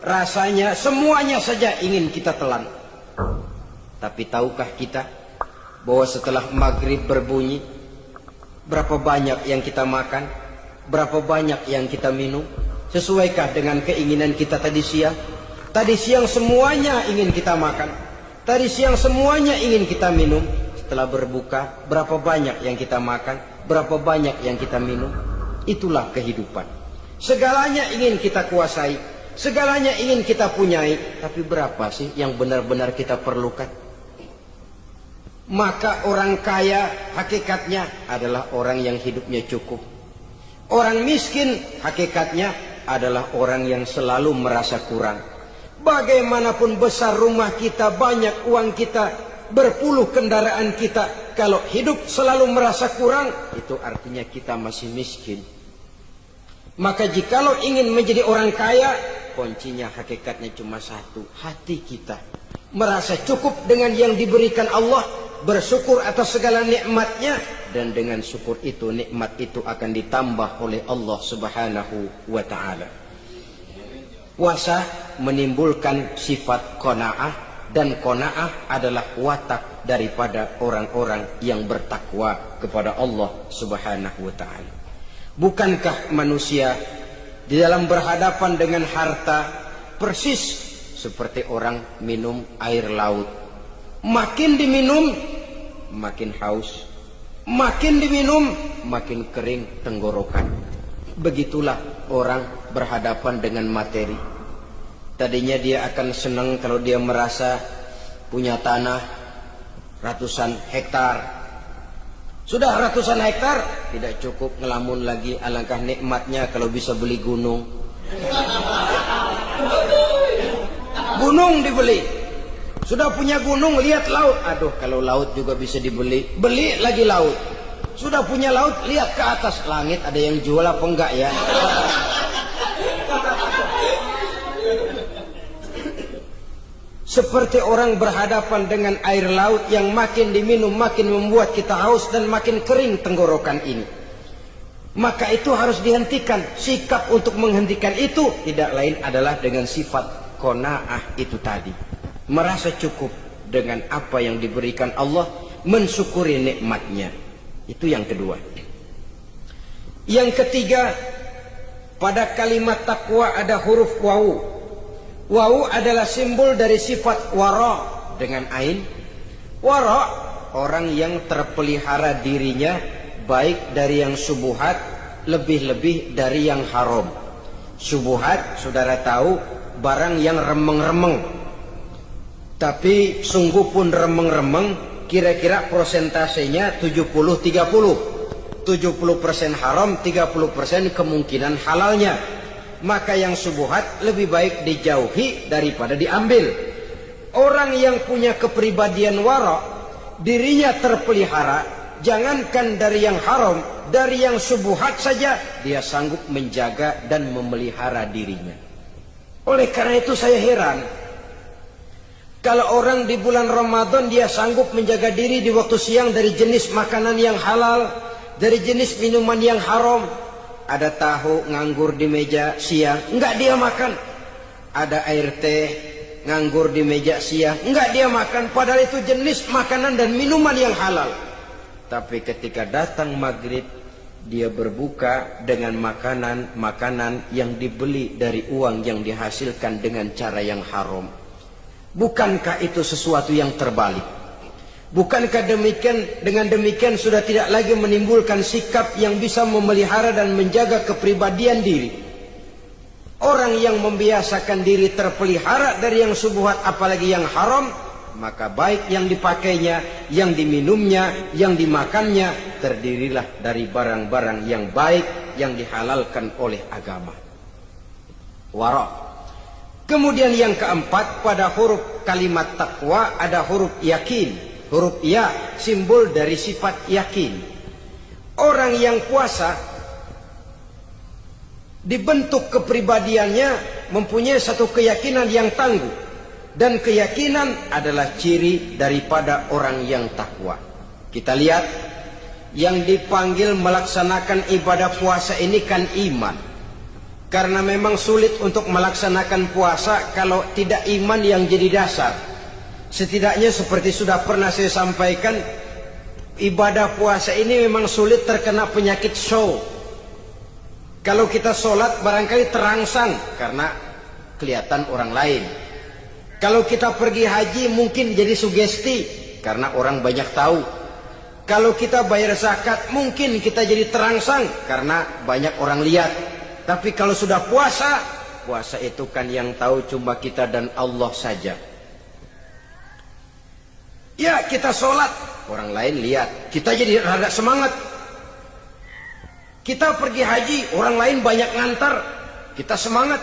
Speaker 1: rasanya semuanya saja ingin kita telan. Tapi tahukah kita bahwa setelah maghrib berbunyi, berapa banyak yang kita makan, berapa banyak yang kita minum? Sesuaikah dengan keinginan kita tadi siang? Tadi siang semuanya ingin kita makan, tadi siang semuanya ingin kita minum. Setelah berbuka, berapa banyak yang kita makan, berapa banyak yang kita minum? Itulah kehidupan. Segalanya ingin kita kuasai, segalanya ingin kita punyai, tapi berapa sih yang benar-benar kita perlukan? Maka orang kaya hakikatnya adalah orang yang hidupnya cukup. Orang miskin hakikatnya adalah orang yang selalu merasa kurang. Bagaimanapun besar rumah kita, banyak uang kita, berpuluh kendaraan kita, kalau hidup selalu merasa kurang, itu artinya kita masih miskin. Maka jikalau ingin menjadi orang kaya, kuncinya hakikatnya cuma satu, hati kita merasa cukup dengan yang diberikan Allah, bersyukur atas segala nikmatnya, dan dengan syukur itu, nikmat itu akan ditambah oleh Allah Subhanahu wa ta'ala. Puasa menimbulkan sifat qanaah, dan qanaah adalah watak daripada orang-orang yang bertakwa kepada Allah Subhanahu wa ta'ala. Bukankah manusia di dalam berhadapan dengan harta persis seperti orang minum air laut? Makin diminum makin haus, makin diminum makin kering tenggorokan. Begitulah orang berhadapan dengan materi. Tadinya dia akan senang kalau dia merasa punya tanah ratusan hektar. Sudah ratusan hektar tidak cukup ngelamun lagi, alangkah nikmatnya kalau bisa beli gunung. Gunung dibeli. Sudah punya gunung, lihat laut. Aduh, kalau laut juga bisa dibeli, beli lagi laut. Sudah punya laut, lihat ke atas langit, ada yang jual apa enggak ya? Seperti orang berhadapan dengan air laut yang makin diminum makin membuat kita haus dan makin kering tenggorokan ini. Maka itu harus dihentikan. Sikap untuk menghentikan itu tidak lain adalah dengan sifat qanaah itu tadi. Merasa cukup dengan apa yang diberikan Allah, mensyukuri nikmatnya. Itu yang kedua. Yang ketiga, pada kalimat takwa ada huruf wawu. Wawu adalah simbol dari sifat wara dengan ain. Wara, orang yang terpelihara dirinya baik dari yang subuhat, lebih-lebih dari yang haram. Subuhat, saudara tahu, barang yang remeng-remeng. Tapi sungguh pun remeng-remeng, kira-kira prosentasenya 70-30. 70% haram, 30% kemungkinan halalnya. Maka yang subuhat lebih baik dijauhi daripada diambil. Orang yang punya kepribadian wara, dirinya terpelihara, jangankan dari yang haram, dari yang subuhat saja dia sanggup menjaga dan memelihara dirinya. Oleh karena itu saya heran, kalau orang di bulan Ramadan dia sanggup menjaga diri di waktu siang dari jenis makanan yang halal, dari jenis minuman yang haram. Ada tahu nganggur di meja siang, enggak dia makan. Ada air teh nganggur di meja siang, enggak dia makan. Padahal itu jenis makanan dan minuman yang halal. Tapi ketika datang maghrib, dia berbuka dengan makanan-makanan yang dibeli dari uang yang dihasilkan dengan cara yang haram. Bukankah itu sesuatu yang terbalik? Bukankah dengan demikian sudah tidak lagi menimbulkan sikap yang bisa memelihara dan menjaga kepribadian diri? Orang yang membiasakan diri terpelihara dari yang subuhat apalagi yang haram, maka baik yang dipakainya, yang diminumnya, yang dimakannya, terdirilah dari barang-barang yang baik yang dihalalkan oleh agama. Wara. Kemudian yang keempat, pada huruf kalimat takwa ada huruf yakin. Huruf ya, simbol dari sifat yakin. Orang yang puasa dibentuk kepribadiannya mempunyai satu keyakinan yang tangguh. Dan keyakinan adalah ciri daripada orang yang takwa. Kita lihat, yang dipanggil melaksanakan ibadah puasa ini kan iman. Karena memang sulit untuk melaksanakan puasa kalau tidak iman yang jadi dasar. Setidaknya seperti sudah pernah saya sampaikan, ibadah puasa ini memang sulit terkena penyakit show. Kalau kita sholat barangkali terangsang karena kelihatan orang lain. Kalau kita pergi haji mungkin jadi sugesti karena orang banyak tahu. Kalau kita bayar zakat mungkin kita jadi terangsang karena banyak orang lihat. Tapi kalau sudah puasa, puasa itu kan yang tahu cuma kita dan Allah saja. Ya, kita sholat, orang lain lihat, kita jadi rada semangat. Kita pergi haji, orang lain banyak ngantar, kita semangat.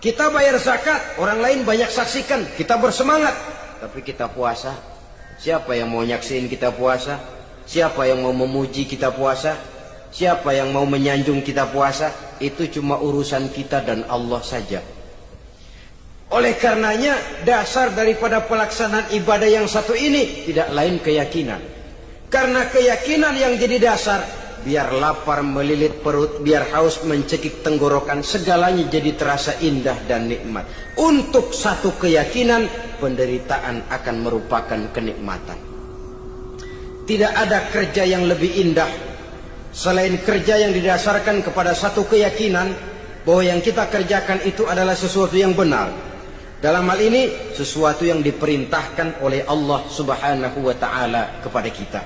Speaker 1: Kita bayar zakat, orang lain banyak saksikan, kita bersemangat. Tapi kita puasa, siapa yang mau nyaksiin kita puasa? Siapa yang mau memuji kita puasa? Siapa yang mau menyanjung kita puasa? Itu cuma urusan kita dan Allah saja. Oleh karenanya, dasar daripada pelaksanaan ibadah yang satu ini tidak lain keyakinan. Karena keyakinan yang jadi dasar, biar lapar melilit perut, biar haus mencekik tenggorokan, segalanya jadi terasa indah dan nikmat. Untuk satu keyakinan, penderitaan akan merupakan kenikmatan. Tidak ada kerja yang lebih indah selain kerja yang didasarkan kepada satu keyakinan bahwa yang kita kerjakan itu adalah sesuatu yang benar. Dalam hal ini, sesuatu yang diperintahkan oleh Allah Subhanahu wa Ta'ala kepada kita.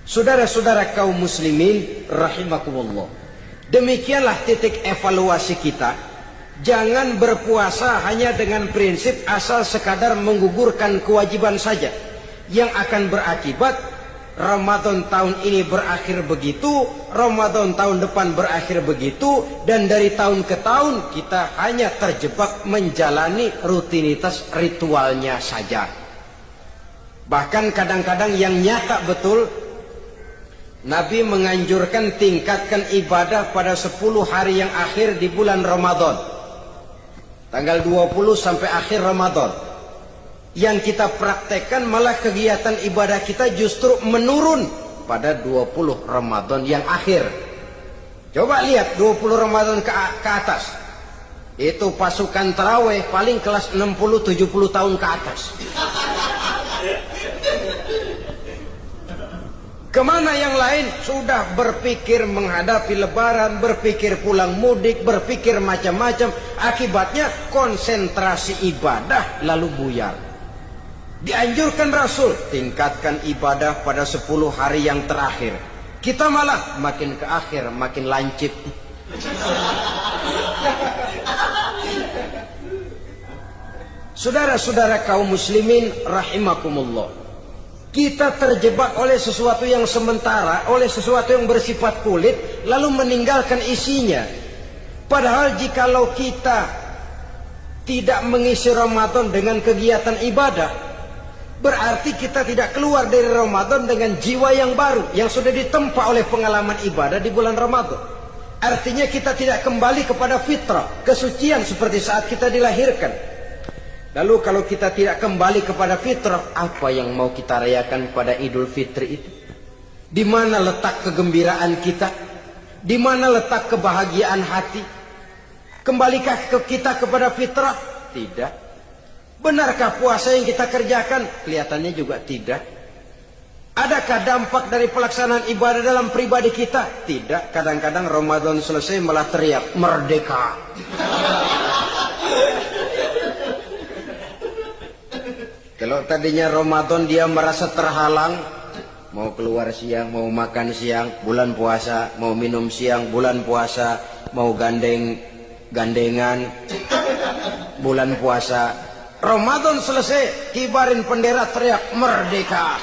Speaker 1: Saudara-saudara kaum muslimin rahimakumullah, demikianlah titik evaluasi kita. Jangan berpuasa hanya dengan prinsip asal sekadar menggugurkan kewajiban saja, yang akan berakibat Ramadan tahun ini berakhir begitu, Ramadan tahun depan berakhir begitu, dan dari tahun ke tahun kita hanya terjebak menjalani rutinitas ritualnya saja. Bahkan kadang-kadang yang nyata betul, Nabi menganjurkan tingkatkan ibadah pada 10 hari yang akhir di bulan Ramadan. Tanggal 20 sampai akhir Ramadan. Yang kita praktekkan malah kegiatan ibadah kita justru menurun pada 20 Ramadan yang akhir. Coba lihat 20 Ramadan ke atas. Itu pasukan tarawih paling kelas 60-70 tahun ke atas. Kemana yang lain sudah berpikir menghadapi lebaran, berpikir pulang mudik, berpikir macam-macam. Akibatnya konsentrasi ibadah lalu buyar. Dianjurkan Rasul, tingkatkan ibadah pada 10 hari yang terakhir. Kita malah makin ke akhir makin lancip. Saudara-saudara kaum muslimin rahimakumullah, kita terjebak oleh sesuatu yang sementara, oleh sesuatu yang bersifat kulit, lalu meninggalkan isinya. Padahal jikalau kita tidak mengisi Ramadan dengan kegiatan ibadah, berarti kita tidak keluar dari Ramadan dengan jiwa yang baru, yang sudah ditempa oleh pengalaman ibadah di bulan Ramadan. Artinya kita tidak kembali kepada fitrah, kesucian seperti saat kita dilahirkan. Lalu kalau kita tidak kembali kepada fitrah, apa yang mau kita rayakan pada Idul Fitri itu? Di mana letak kegembiraan kita? Di mana letak kebahagiaan hati? Kembalikah kita kepada fitrah? Tidak. Benarkah puasa yang kita kerjakan? Kelihatannya juga tidak. Adakah dampak dari pelaksanaan ibadah dalam pribadi kita? Tidak. Kadang-kadang Ramadan selesai malah teriak merdeka. Kalau tadinya Ramadan dia merasa terhalang, mau keluar siang, mau makan siang, bulan puasa, mau minum siang, bulan puasa, mau gandengan, bulan puasa. Ramadan selesai, kibarin bendera, teriak merdeka.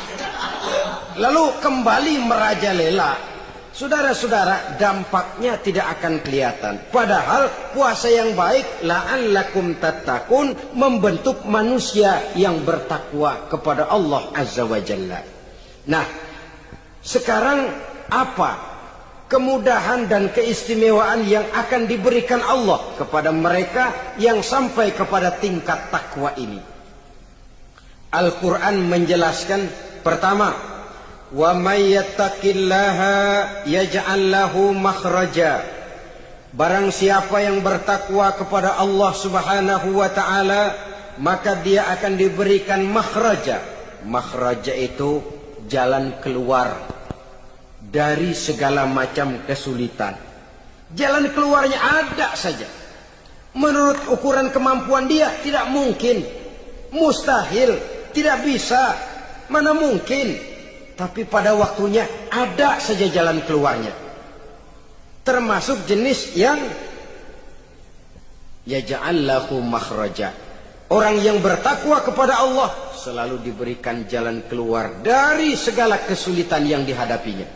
Speaker 1: Lalu kembali merajalela. Saudara-saudara, dampaknya tidak akan kelihatan. Padahal puasa yang baik, la'allakum tattaqun, membentuk manusia yang bertakwa kepada Allah Azza wa Jalla. Nah, sekarang apa kemudahan dan keistimewaan yang akan diberikan Allah kepada mereka yang sampai kepada tingkat takwa ini? Al-Quran menjelaskan, pertama, wa may yattaqillaha yaj'al lahu makhraja. Barang siapa yang bertakwa kepada Allah Subhanahu wa taala, maka dia akan diberikan makhraja. Makhraja itu jalan keluar dari segala macam kesulitan. Jalan keluarnya ada saja. Menurut ukuran kemampuan dia tidak mungkin, mustahil, tidak bisa, mana mungkin. Tapi pada waktunya ada saja jalan keluarnya. Termasuk jenis yang yaj'al lahu makhraja. Orang yang bertakwa kepada Allah selalu diberikan jalan keluar dari segala kesulitan yang dihadapinya.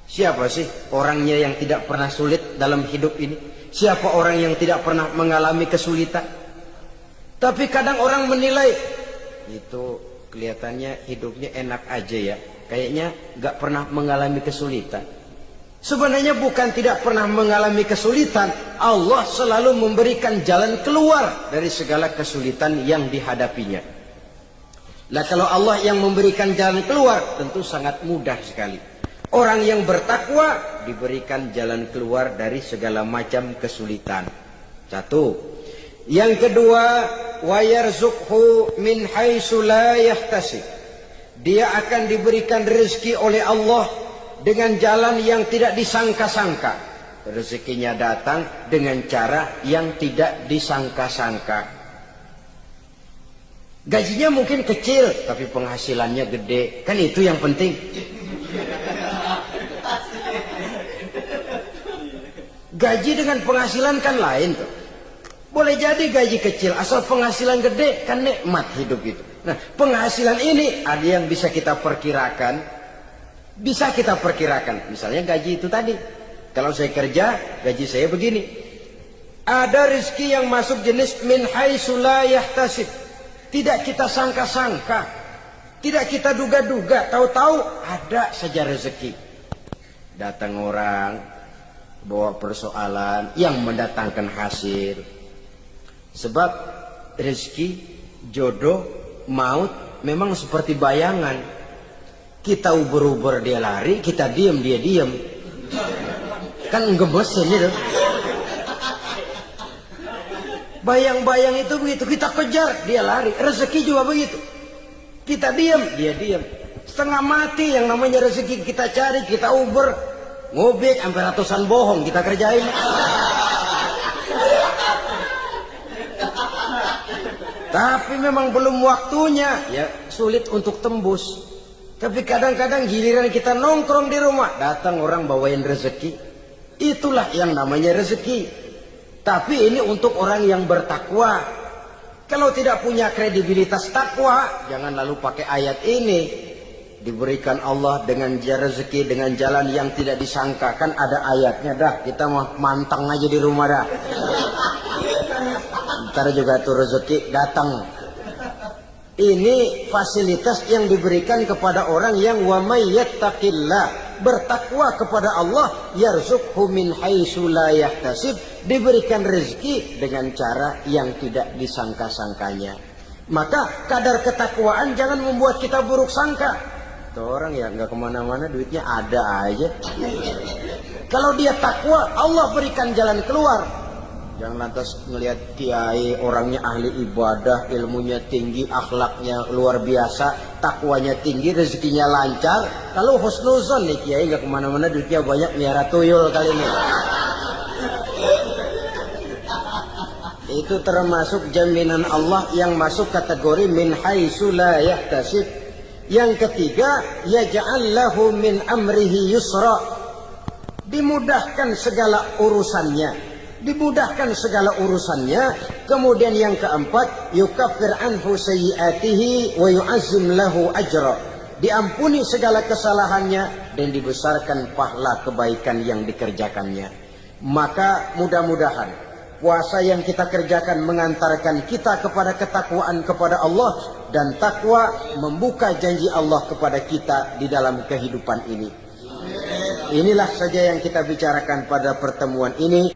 Speaker 1: Siapa sih orangnya yang tidak pernah sulit dalam hidup ini? Siapa orang yang tidak pernah mengalami kesulitan? Tapi kadang orang menilai, itu kelihatannya hidupnya enak aja ya, kayaknya gak pernah mengalami kesulitan. Sebenarnya bukan tidak pernah mengalami kesulitan, Allah selalu memberikan jalan keluar dari segala kesulitan yang dihadapinya. Lah kalau Allah yang memberikan jalan keluar, tentu sangat mudah sekali. Orang yang bertakwa diberikan jalan keluar dari segala macam kesulitan. Satu. Yang kedua, wa yarzuqhu min haitsu la yahtasib. Dia akan diberikan rezeki oleh Allah dengan jalan yang tidak disangka-sangka. Rezekinya datang dengan cara yang tidak disangka-sangka. Gajinya mungkin kecil, tapi penghasilannya gede. Kan itu yang penting. Gaji dengan penghasilan kan lain tuh. Boleh jadi gaji kecil, asal penghasilan gede kan nikmat hidup itu. Nah, penghasilan ini ada yang bisa kita perkirakan. Bisa kita perkirakan. Misalnya gaji itu tadi. Kalau saya kerja, gaji saya begini. Ada rezeki yang masuk jenis min haitsu la yahtasib. Tidak kita sangka-sangka. Tidak kita duga-duga. Tahu-tahu ada saja rezeki. Datang orang, bawa persoalan yang mendatangkan hasil. Sebab rezeki, jodoh, maut memang seperti bayangan. Kita uber-uber dia lari, kita diam dia diam. Kan gemesin itu. Bayang-bayang itu begitu, kita kejar dia lari. Rezeki juga begitu. Kita diam dia diam. Setengah mati yang namanya rezeki kita cari, kita uber, ngobek sampai ratusan bohong kita kerjain. Tapi memang belum waktunya, ya sulit untuk tembus. Tapi kadang-kadang giliran kita nongkrong di rumah, datang orang bawain rezeki. Itulah yang namanya rezeki. Tapi ini untuk orang yang bertakwa. Kalau tidak punya kredibilitas takwa, jangan lalu pakai ayat ini. Diberikan Allah dengan rezeki dengan jalan yang tidak disangka. Kan ada ayatnya dah, kita mah mantang aja di rumah dah. Ntar juga tuh rezeki datang. Ini fasilitas yang diberikan kepada orang yang wa may yattaqillah, bertakwa kepada Allah, yarzuqhu min haitsu la yahtasib, diberikan rezeki dengan cara yang tidak disangka-sangkanya. Maka kadar ketakwaan jangan membuat kita buruk sangka. Tuh orang ya nggak kemana-mana, duitnya ada aja. Kalau dia takwa, Allah berikan jalan keluar. Jangan lantas ngelihat kiai orangnya ahli ibadah, ilmunya tinggi, akhlaknya luar biasa, takwanya tinggi, rezekinya lancar. Lalu husnuzon nih kiai nggak kemana-mana, duitnya banyak, miara tuyul kali ini. Itu termasuk jaminan Allah yang masuk kategori min haitsu la yahtasib. Yang ketiga, yaj'al lahu min amrihi yusra. Dimudahkan segala urusannya. Dimudahkan segala urusannya. Kemudian yang keempat, yukaffir anhu sayyiatihi wa yu'azzim lahu ajra. Diampuni segala kesalahannya dan dibesarkan pahala kebaikan yang dikerjakannya. Maka mudah-mudahan puasa yang kita kerjakan mengantarkan kita kepada ketakwaan kepada Allah, dan takwa membuka janji Allah kepada kita di dalam kehidupan ini. Inilah saja yang kita bicarakan pada pertemuan ini.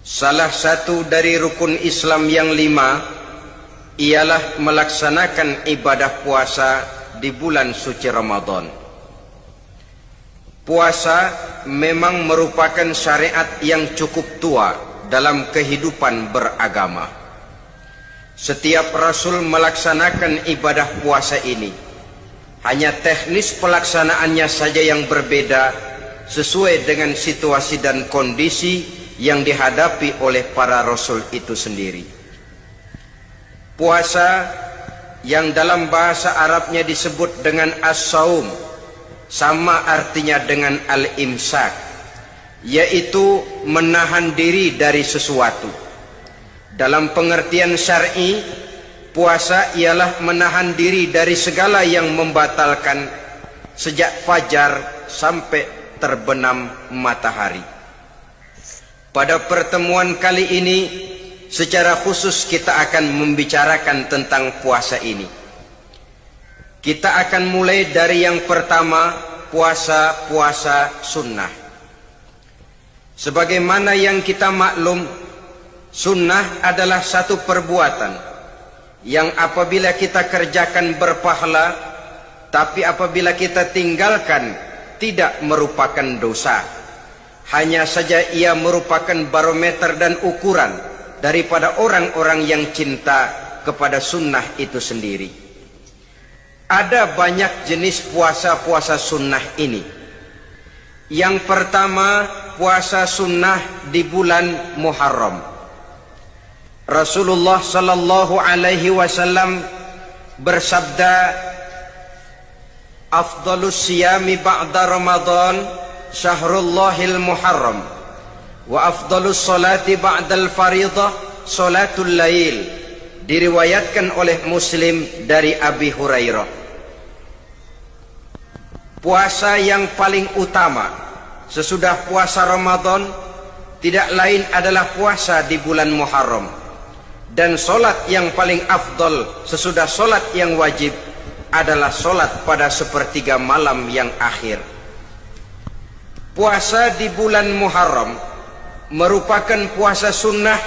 Speaker 1: Salah satu dari rukun Islam yang 5 ialah melaksanakan ibadah puasa di bulan suci Ramadan. Puasa memang merupakan syariat yang cukup tua dalam kehidupan beragama. Setiap Rasul melaksanakan ibadah puasa ini. Hanya teknis pelaksanaannya saja yang berbeda sesuai dengan situasi dan kondisi yang dihadapi oleh para Rasul itu sendiri. Puasa yang dalam bahasa Arabnya disebut dengan as-saum, sama artinya dengan al-imsak, yaitu menahan diri dari sesuatu. Dalam pengertian syar'i, puasa ialah menahan diri dari segala yang membatalkan sejak fajar sampai terbenam matahari. Pada pertemuan kali ini secara khusus kita akan membicarakan tentang puasa ini. Kita akan mulai dari yang pertama, puasa sunnah. Sebagaimana yang kita maklum, sunnah adalah satu perbuatan yang apabila kita kerjakan berpahala, tapi apabila kita tinggalkan tidak merupakan dosa. Hanya saja ia merupakan barometer dan ukuran daripada orang-orang yang cinta kepada sunnah itu sendiri. Ada banyak jenis puasa-puasa sunnah ini. Yang pertama, puasa sunnah di bulan Muharram. Rasulullah sallallahu alaihi wasallam bersabda, "Afdhalus siyami ba'da Ramadan Syahrullahil Muharram wa afdalus salati ba'dal faridah salatul lail." Diriwayatkan oleh Muslim dari Abi Hurairah. Puasa yang paling utama sesudah puasa Ramadan tidak lain adalah puasa di bulan Muharram, dan solat yang paling afdal sesudah solat yang wajib adalah solat pada sepertiga malam yang akhir. Puasa di bulan Muharram merupakan puasa sunnah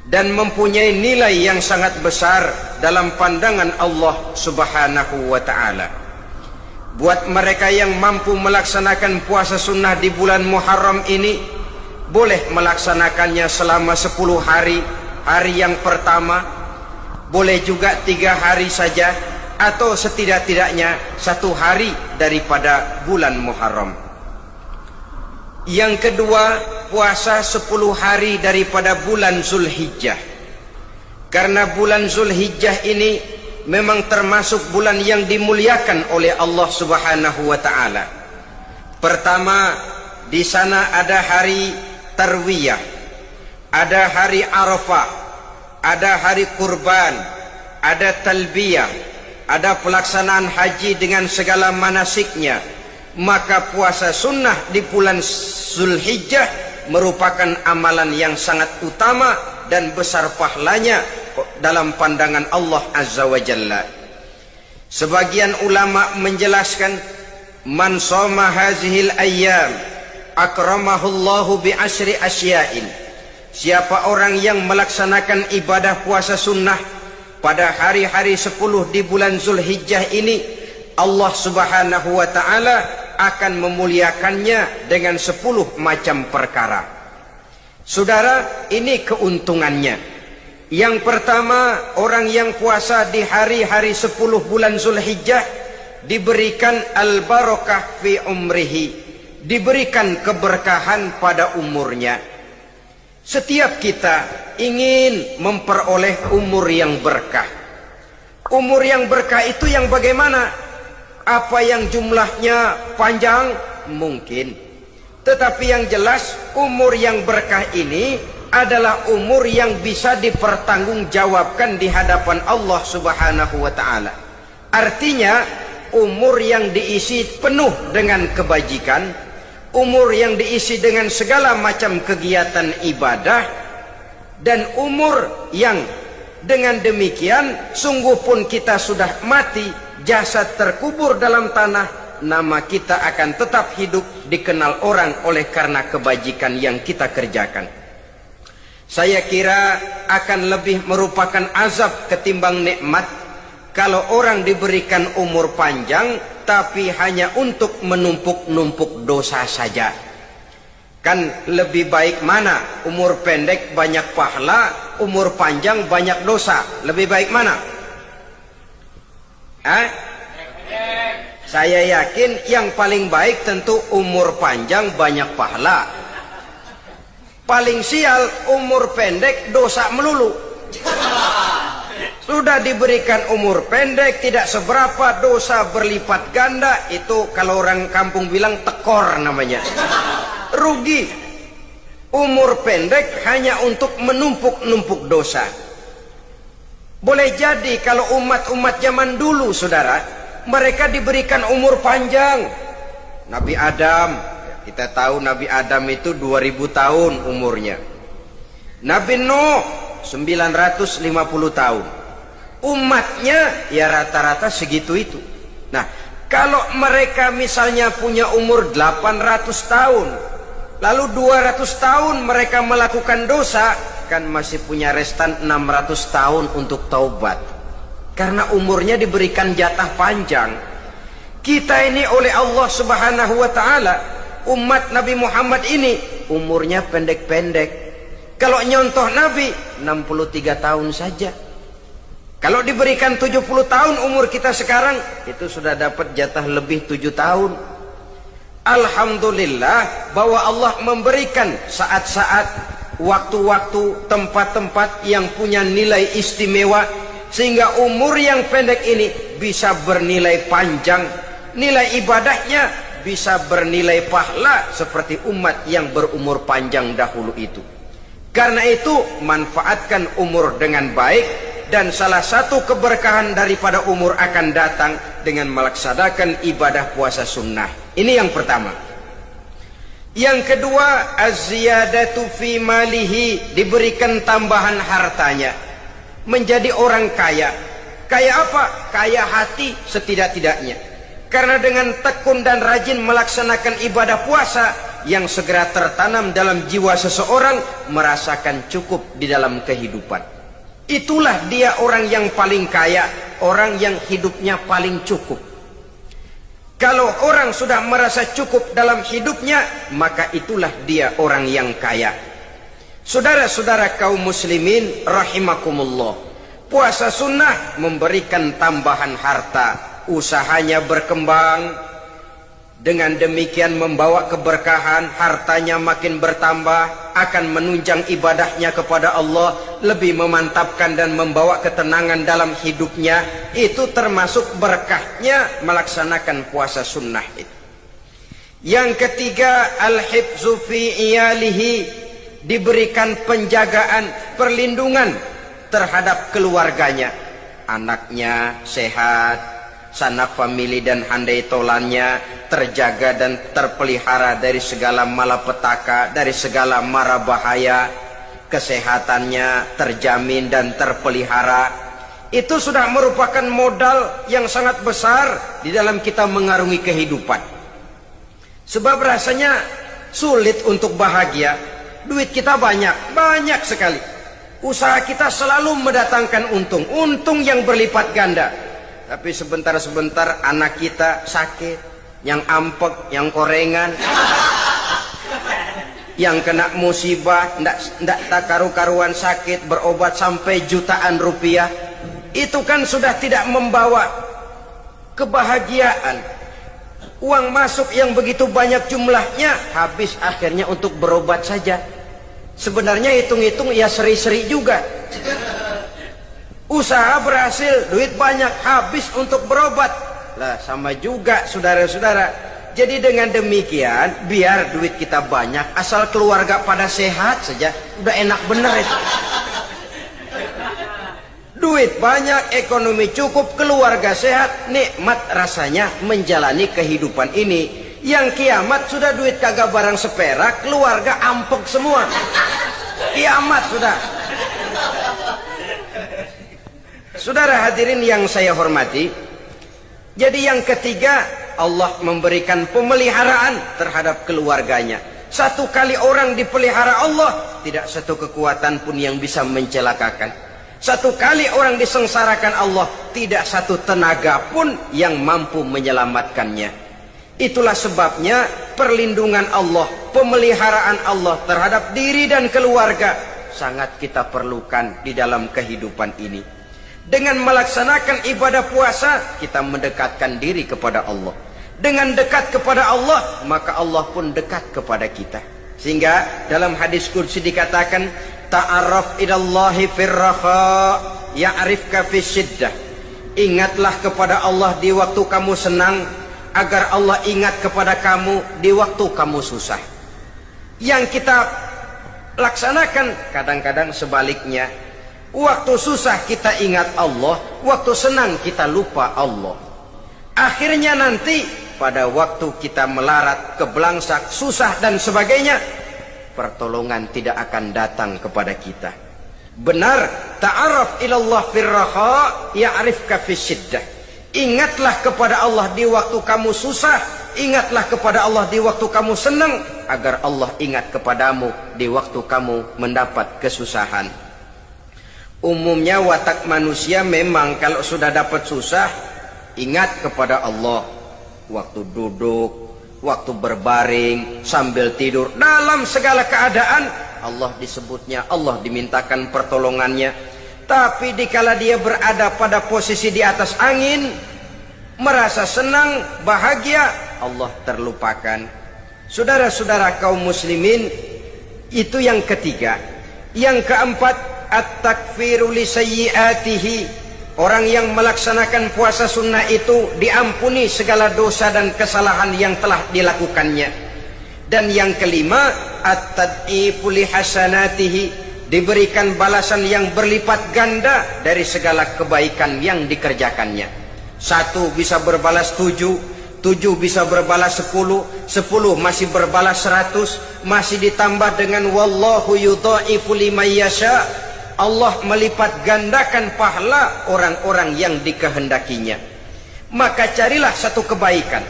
Speaker 1: dan mempunyai nilai yang sangat besar dalam pandangan Allah Subhanahu wa ta'ala. Buat mereka yang mampu melaksanakan puasa sunnah di bulan Muharram ini, boleh melaksanakannya selama 10 hari. Hari yang pertama boleh juga 3 hari saja, atau setidak-tidaknya 1 hari daripada bulan Muharram. Yang kedua, puasa 10 hari daripada bulan Zulhijjah. Karena bulan Zulhijjah ini memang termasuk bulan yang dimuliakan oleh Allah Subhanahu wa ta'ala. Pertama, di sana ada hari Tarwiyah, ada hari Arafah, ada hari Kurban, ada Talbiyah, ada pelaksanaan haji dengan segala manasiknya. Maka puasa sunnah di bulan Zulhijjah merupakan amalan yang sangat utama dan besar pahalanya dalam pandangan Allah Azza wa Jalla. Sebagian ulama menjelaskan, man shoma hazihil ayyam akramahullahu bi asyri asya'in. Siapa orang yang melaksanakan ibadah puasa sunnah pada hari-hari 10 di bulan Zulhijjah ini, Allah Subhanahu wa ta'ala akan memuliakannya dengan 10 macam perkara. Saudara, ini keuntungannya. Yang pertama, orang yang puasa di hari-hari 10 bulan Zulhijjah diberikan al-barakah fi umrihi, diberikan keberkahan pada umurnya. Setiap kita ingin memperoleh umur yang berkah. Umur yang berkah itu yang bagaimana? Apa yang jumlahnya panjang? Mungkin. Tetapi yang jelas, umur yang berkah ini adalah umur yang bisa dipertanggungjawabkan di hadapan Allah Subhanahu wa ta'ala. Artinya, umur yang diisi penuh dengan kebajikan, umur yang diisi dengan segala macam kegiatan ibadah, dan umur yang dengan demikian sungguh pun kita sudah mati, jasad terkubur dalam tanah, nama kita akan tetap hidup, dikenal orang oleh karena kebajikan yang kita kerjakan. Saya kira akan lebih merupakan azab ketimbang nikmat kalau orang diberikan umur panjang tapi hanya untuk menumpuk-numpuk dosa saja. Kan lebih baik mana? Umur pendek banyak pahala, umur panjang banyak dosa. Lebih baik mana? Saya yakin yang paling baik tentu umur panjang banyak pahala. Paling sial umur pendek dosa melulu. Sudah diberikan umur pendek tidak seberapa, dosa berlipat ganda. Itu kalau orang kampung bilang tekor namanya. Rugi. Umur pendek hanya untuk menumpuk-numpuk dosa. Boleh jadi kalau umat-umat zaman dulu, saudara, mereka diberikan umur panjang. Nabi Adam, kita tahu Nabi Adam itu 2000 tahun umurnya. Nabi Nuh 950 tahun. Umatnya ya rata-rata segitu itu. Nah, kalau mereka misalnya punya umur 800 tahun, lalu 200 tahun mereka melakukan dosa, kan masih punya restan 600 tahun untuk taubat. Karena umurnya diberikan jatah panjang. Kita ini oleh Allah Subhanahu wa taala, umat Nabi Muhammad ini umurnya pendek-pendek. Kalau nyontoh Nabi 63 tahun saja. Kalau diberikan 70 tahun umur kita sekarang, itu sudah dapat jatah lebih 7 tahun. Alhamdulillah bahwa Allah memberikan saat-saat, waktu-waktu, tempat-tempat yang punya nilai istimewa, sehingga umur yang pendek ini bisa bernilai panjang. Nilai ibadahnya bisa bernilai pahala seperti umat yang berumur panjang dahulu itu. Karena itu manfaatkan umur dengan baik, dan salah satu keberkahan daripada umur akan datang dengan melaksanakan ibadah puasa sunnah. Ini yang pertama. Yang kedua, az-ziyadatu fi malihi, diberikan tambahan hartanya, menjadi orang kaya. Kaya apa? Kaya hati setidak-tidaknya. Karena dengan tekun dan rajin melaksanakan ibadah puasa, yang segera tertanam dalam jiwa seseorang merasakan cukup di dalam kehidupan. Itulah dia orang yang paling kaya, orang yang hidupnya paling cukup. Kalau orang sudah merasa cukup dalam hidupnya, maka itulah dia orang yang kaya. Saudara-saudara kaum muslimin rahimakumullah, puasa sunnah memberikan tambahan harta, usahanya berkembang. Dengan demikian membawa keberkahan, hartanya makin bertambah, akan menunjang ibadahnya kepada Allah, lebih memantapkan dan membawa ketenangan dalam hidupnya. Itu termasuk berkahnya melaksanakan puasa sunnah itu. Yang ketiga, al-hifzu fi iyalihi, diberikan penjagaan, perlindungan terhadap keluarganya. Anaknya sehat, sanak famili dan handai tolannya terjaga dan terpelihara dari segala malapetaka, dari segala mara bahaya. Kesehatannya terjamin dan terpelihara. Itu sudah merupakan modal yang sangat besar di dalam kita mengarungi kehidupan. Sebab rasanya sulit untuk bahagia. Duit kita banyak sekali. Usaha kita selalu mendatangkan untung, untung yang berlipat ganda. Tapi sebentar-sebentar anak kita sakit, yang ampek, yang korengan, yang kena musibah, ndak tak karu-karuan sakit, berobat sampai jutaan rupiah. Itu kan sudah tidak membawa kebahagiaan. Uang masuk yang begitu banyak jumlahnya, habis akhirnya untuk berobat saja. Sebenarnya hitung-hitung ya seri-seri juga. Usaha berhasil, duit banyak, habis untuk berobat. Lah sama juga saudara-saudara. Jadi dengan demikian, biar duit kita banyak, asal keluarga pada sehat saja, udah enak bener itu. Duit banyak, ekonomi cukup, keluarga sehat, nikmat rasanya menjalani kehidupan ini. Yang kiamat sudah duit kagak barang seperak, keluarga ampek semua. Kiamat sudah. Saudara hadirin yang saya hormati, jadi yang ketiga, Allah memberikan pemeliharaan terhadap keluarganya. Satu kali orang dipelihara Allah, tidak satu kekuatan pun yang bisa mencelakakan. Satu kali orang disengsarakan Allah, tidak satu tenaga pun yang mampu menyelamatkannya. Itulah sebabnya perlindungan Allah, pemeliharaan Allah terhadap diri dan keluarga sangat kita perlukan di dalam kehidupan ini. Dengan melaksanakan ibadah puasa, kita mendekatkan diri kepada Allah. Dengan dekat kepada Allah, maka Allah pun dekat kepada kita. Sehingga dalam hadis qudsi dikatakan, ta'arraf ilallahi firraha ya'rifka fisyiddah. Ingatlah kepada Allah di waktu kamu senang, agar Allah ingat kepada kamu di waktu kamu susah. Yang kita laksanakan kadang-kadang sebaliknya. Waktu susah kita ingat Allah, waktu senang kita lupa Allah. Akhirnya nanti pada waktu kita melarat, kebelangsak, susah dan sebagainya, pertolongan tidak akan datang kepada kita. Benar, ta'arraf ilallah firraha ya'rifka fisyiddah. Ingatlah kepada Allah di waktu kamu susah, ingatlah kepada Allah di waktu kamu senang, agar Allah ingat kepadamu di waktu kamu mendapat kesusahan. Umumnya watak manusia memang kalau sudah dapat susah, ingat kepada Allah. Waktu duduk, waktu berbaring, sambil tidur, dalam segala keadaan Allah disebutnya, Allah dimintakan pertolongannya. Tapi dikala dia berada pada posisi di atas angin, merasa senang, bahagia, Allah terlupakan. Saudara-saudara kaum muslimin, itu yang ketiga. Yang keempat, at-takfiru li sayyiatihi. Orang yang melaksanakan puasa sunnah itu diampuni segala dosa dan kesalahan yang telah dilakukannya. Dan yang kelima, at-tad'ifu li hasanatihi. Diberikan balasan yang berlipat ganda dari segala kebaikan yang dikerjakannya. 1 bisa berbalas 7, 7 bisa berbalas 10, 10 masih berbalas 100, masih ditambah dengan wallahu yudha'ifu liman yasha. Allah melipat gandakan pahala orang-orang yang dikehendakinya. Maka carilah satu kebaikan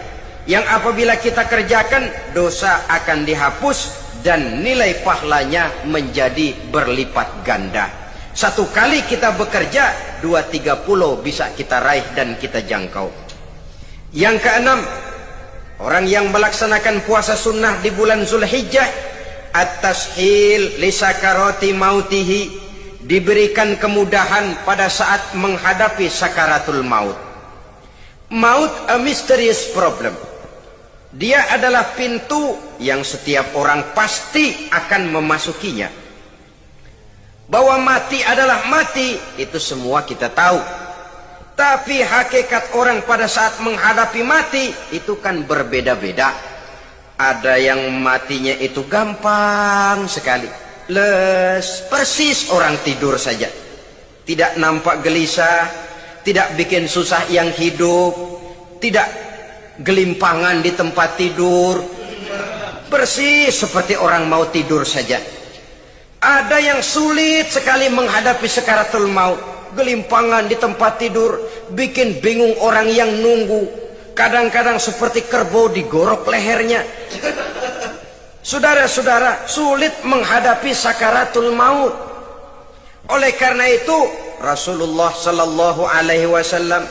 Speaker 1: yang apabila kita kerjakan, dosa akan dihapus dan nilai pahalanya menjadi berlipat ganda. 1 kali kita bekerja, 2-3 pulau bisa kita raih dan kita jangkau. Yang keenam, orang yang melaksanakan puasa sunnah di bulan Zulhijjah, at-tashil li sakarati mautihi. Diberikan kemudahan pada saat menghadapi sakaratul maut. Maut a mysterious problem. Dia adalah pintu yang setiap orang pasti akan memasukinya. Bahwa mati adalah mati, itu semua kita tahu. Tapi hakikat orang pada saat menghadapi mati itu kan berbeda-beda. Ada yang matinya itu gampang sekali, persis orang tidur saja, tidak nampak gelisah, tidak bikin susah yang hidup, tidak gelimpangan di tempat tidur, persis seperti orang mau tidur saja. Ada yang sulit sekali menghadapi sakaratul maut, gelimpangan di tempat tidur, bikin bingung orang yang nunggu, kadang-kadang seperti kerbau digorok lehernya. Saudara-saudara, sulit menghadapi sakaratul maut. Oleh karena itu Rasulullah sallallahu alaihi wasallam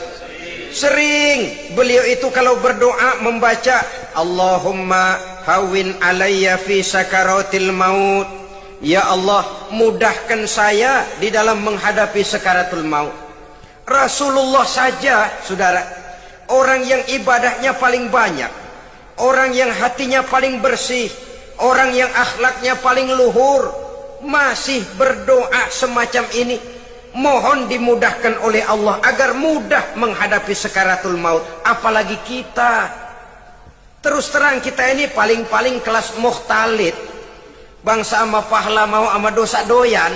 Speaker 1: sering beliau itu kalau berdoa membaca Allahumma hawin alayya fi sakaratil maut. Ya Allah, mudahkan saya di dalam menghadapi sakaratul maut. Rasulullah saja, saudara, orang yang ibadahnya paling banyak, orang yang hatinya paling bersih, orang yang akhlaknya paling luhur, masih berdoa semacam ini. Mohon dimudahkan oleh Allah agar mudah menghadapi sakaratul maut. Apalagi kita, terus terang kita ini paling-paling kelas mukhtalid, bangsa sama pahala mau sama dosa doyan.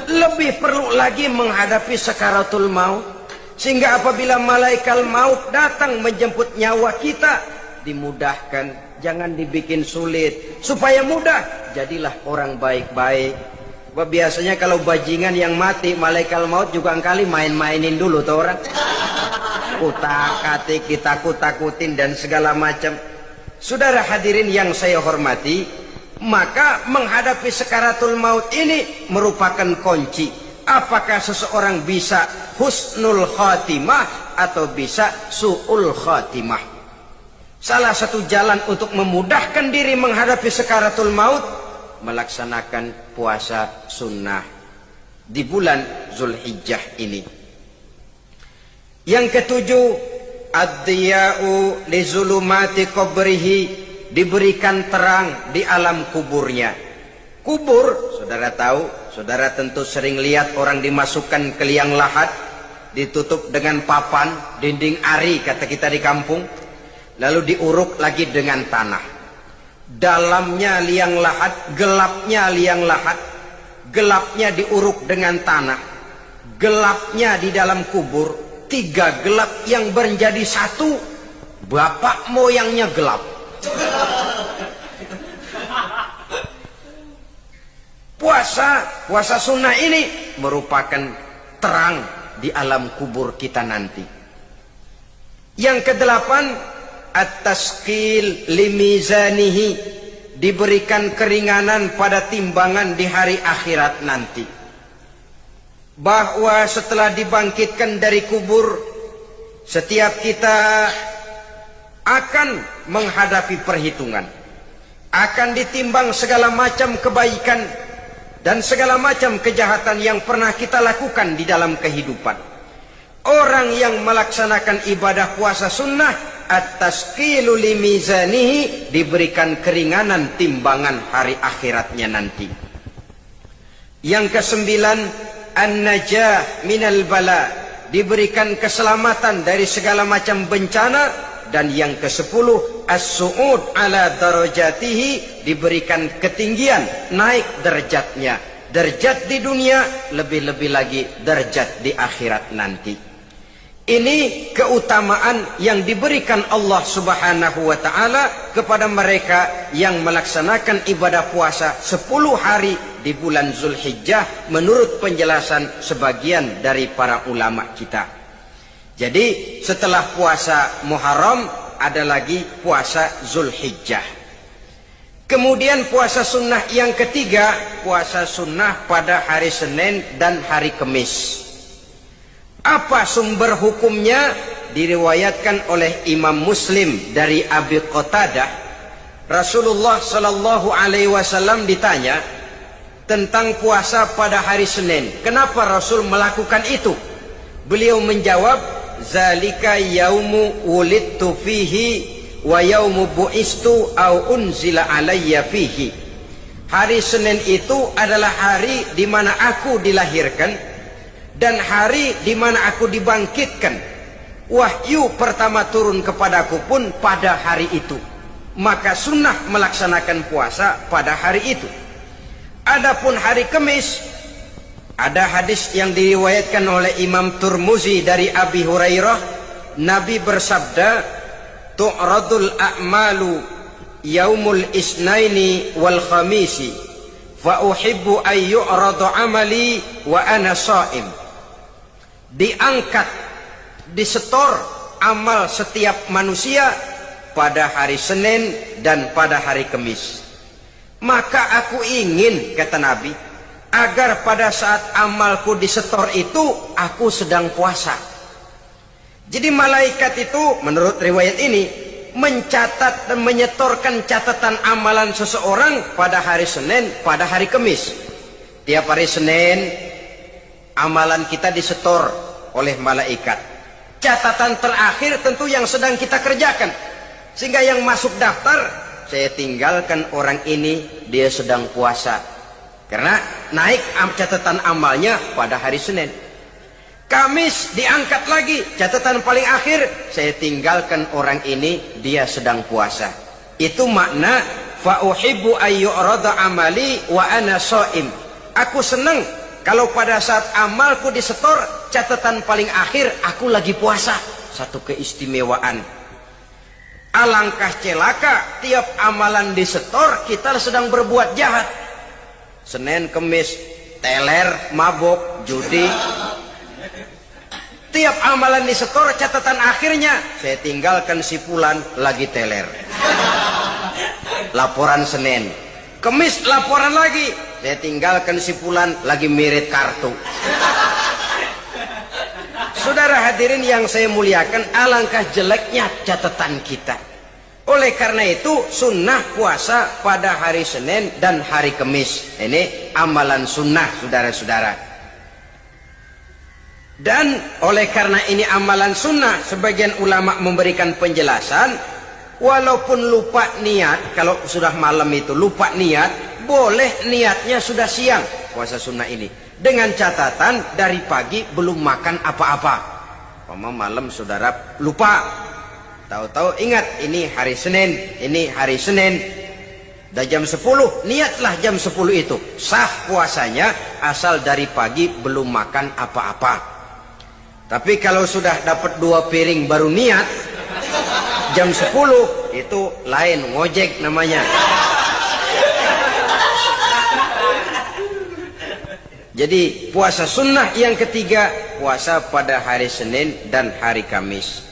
Speaker 1: Lebih perlu lagi menghadapi sakaratul maut. Sehingga apabila malaikat maut datang menjemput nyawa kita, dimudahkan, jangan dibikin sulit, supaya mudah. Jadilah orang baik-baik. Biasanya kalau bajingan yang mati, malaikat maut juga kali main-mainin dulu tuh orang, utak-atik, ditakut-takutin dan segala macam. Saudara hadirin yang saya hormati, maka menghadapi sakaratul maut ini merupakan kunci. Apakah seseorang bisa husnul khatimah atau bisa su'ul khatimah? Salah satu jalan untuk memudahkan diri menghadapi sakaratul maut, melaksanakan puasa sunnah di bulan Zulhijjah ini. Yang ketujuh, ad-diya'u li zulumati qabrihi, diberikan terang di alam kuburnya. Kubur, saudara tahu, saudara tentu sering lihat orang dimasukkan ke liang lahat, ditutup dengan papan, dinding ari kata kita di kampung, lalu diuruk lagi dengan tanah. Dalamnya liang lahat, gelapnya liang lahat, gelapnya diuruk dengan tanah, gelapnya di dalam kubur, tiga gelap yang menjadi satu, bapak moyangnya gelap. Puasa sunnah ini merupakan terang di alam kubur kita nanti. Yang kedelapan, at-tasqil limizanihi, diberikan keringanan pada timbangan di hari akhirat nanti. Bahwa setelah dibangkitkan dari kubur, setiap kita akan menghadapi perhitungan, akan ditimbang segala macam kebaikan dan segala macam kejahatan yang pernah kita lakukan di dalam kehidupan. Orang yang melaksanakan ibadah puasa sunnah, at-tasqilu limizanihi, diberikan keringanan timbangan hari akhiratnya nanti. Yang kesembilan, an-najah minal bala, diberikan keselamatan dari segala macam bencana. Dan yang ke-10, as-su'ud ala darajatihi, diberikan ketinggian, naik derajatnya. Derajat di dunia, lebih-lebih lagi derajat di akhirat nanti. Ini keutamaan yang diberikan Allah Subhanahu wa ta'ala kepada mereka yang melaksanakan ibadah puasa 10 hari di bulan Zulhijjah menurut penjelasan sebagian dari para ulama kita. Jadi setelah puasa Muharram ada lagi puasa Zulhijjah. Kemudian puasa sunnah yang ketiga, puasa sunnah pada hari Senin dan hari Kamis. Apa sumber hukumnya? Diriwayatkan oleh Imam Muslim dari Abi Qatadah, Rasulullah sallallahu alaihi wasallam ditanya tentang puasa pada hari Senin. Kenapa Rasul melakukan itu? Beliau menjawab, zalika yaumu wulidtu fihi wa yaumu bu'istu au unzila alayya fihi. Hari Senin itu adalah hari di mana aku dilahirkan dan hari di mana aku dibangkitkan. Wahyu pertama turun kepadaku pun pada hari itu. Maka sunnah melaksanakan puasa pada hari itu. Adapun hari Kamis, ada hadis yang diriwayatkan oleh Imam Turmuzi dari Abi Hurairah, Nabi bersabda, tu'radul a'malu yaumul isnaini wal khamisi fa uhibbu an yu'rada amali wa ana sha'im. Diangkat, disetor amal setiap manusia pada hari Senin dan pada hari Kamis. Maka aku ingin, kata Nabi, agar pada saat amalku disetor itu aku sedang puasa. Jadi malaikat itu menurut riwayat ini mencatat dan menyetorkan catatan amalan seseorang pada hari Senin, pada hari Kamis. Tiap hari Senin amalan kita disetor oleh malaikat. Catatan terakhir tentu yang sedang kita kerjakan, sehingga yang masuk daftar, saya tinggalkan orang ini, dia sedang puasa. Karena naik catatan amalnya pada hari Senin. Kamis diangkat lagi, catatan paling akhir, saya tinggalkan orang ini, dia sedang puasa. Itu makna fa uhibbu ayyurada amali wa ana shaim. Aku senang kalau pada saat amalku disetor, catatan paling akhir aku lagi puasa. Satu keistimewaan. Alangkah celaka tiap amalan disetor kita sedang berbuat jahat. Senin, Kamis, teler, mabok, judi. Tiap amalan disetor, catatan akhirnya saya tinggalkan si fulan lagi teler. laporan Senin. Kemis laporan lagi. Saya tinggalkan si fulan lagi mirit kartu. Saudara hadirin yang saya muliakan, alangkah jeleknya catatan kita. Oleh karena itu sunnah puasa pada hari Senin dan hari Kemis. Ini amalan sunnah saudara-saudara. Dan oleh karena ini amalan sunnah, sebagian ulama memberikan penjelasan, walaupun lupa niat, kalau sudah malam itu lupa niat, boleh niatnya sudah siang puasa sunnah ini. Dengan catatan dari pagi belum makan apa-apa. Malam saudara lupa, tahu-tahu ingat ini hari Senin, ini hari Senin. Dah jam 10, niatlah jam 10 itu. Sah puasanya asal dari pagi belum makan apa-apa. Tapi kalau sudah dapat 2 piring baru niat, jam 10 itu lain, ngojek namanya. Jadi puasa sunnah yang ketiga, puasa pada hari Senin dan hari Kamis.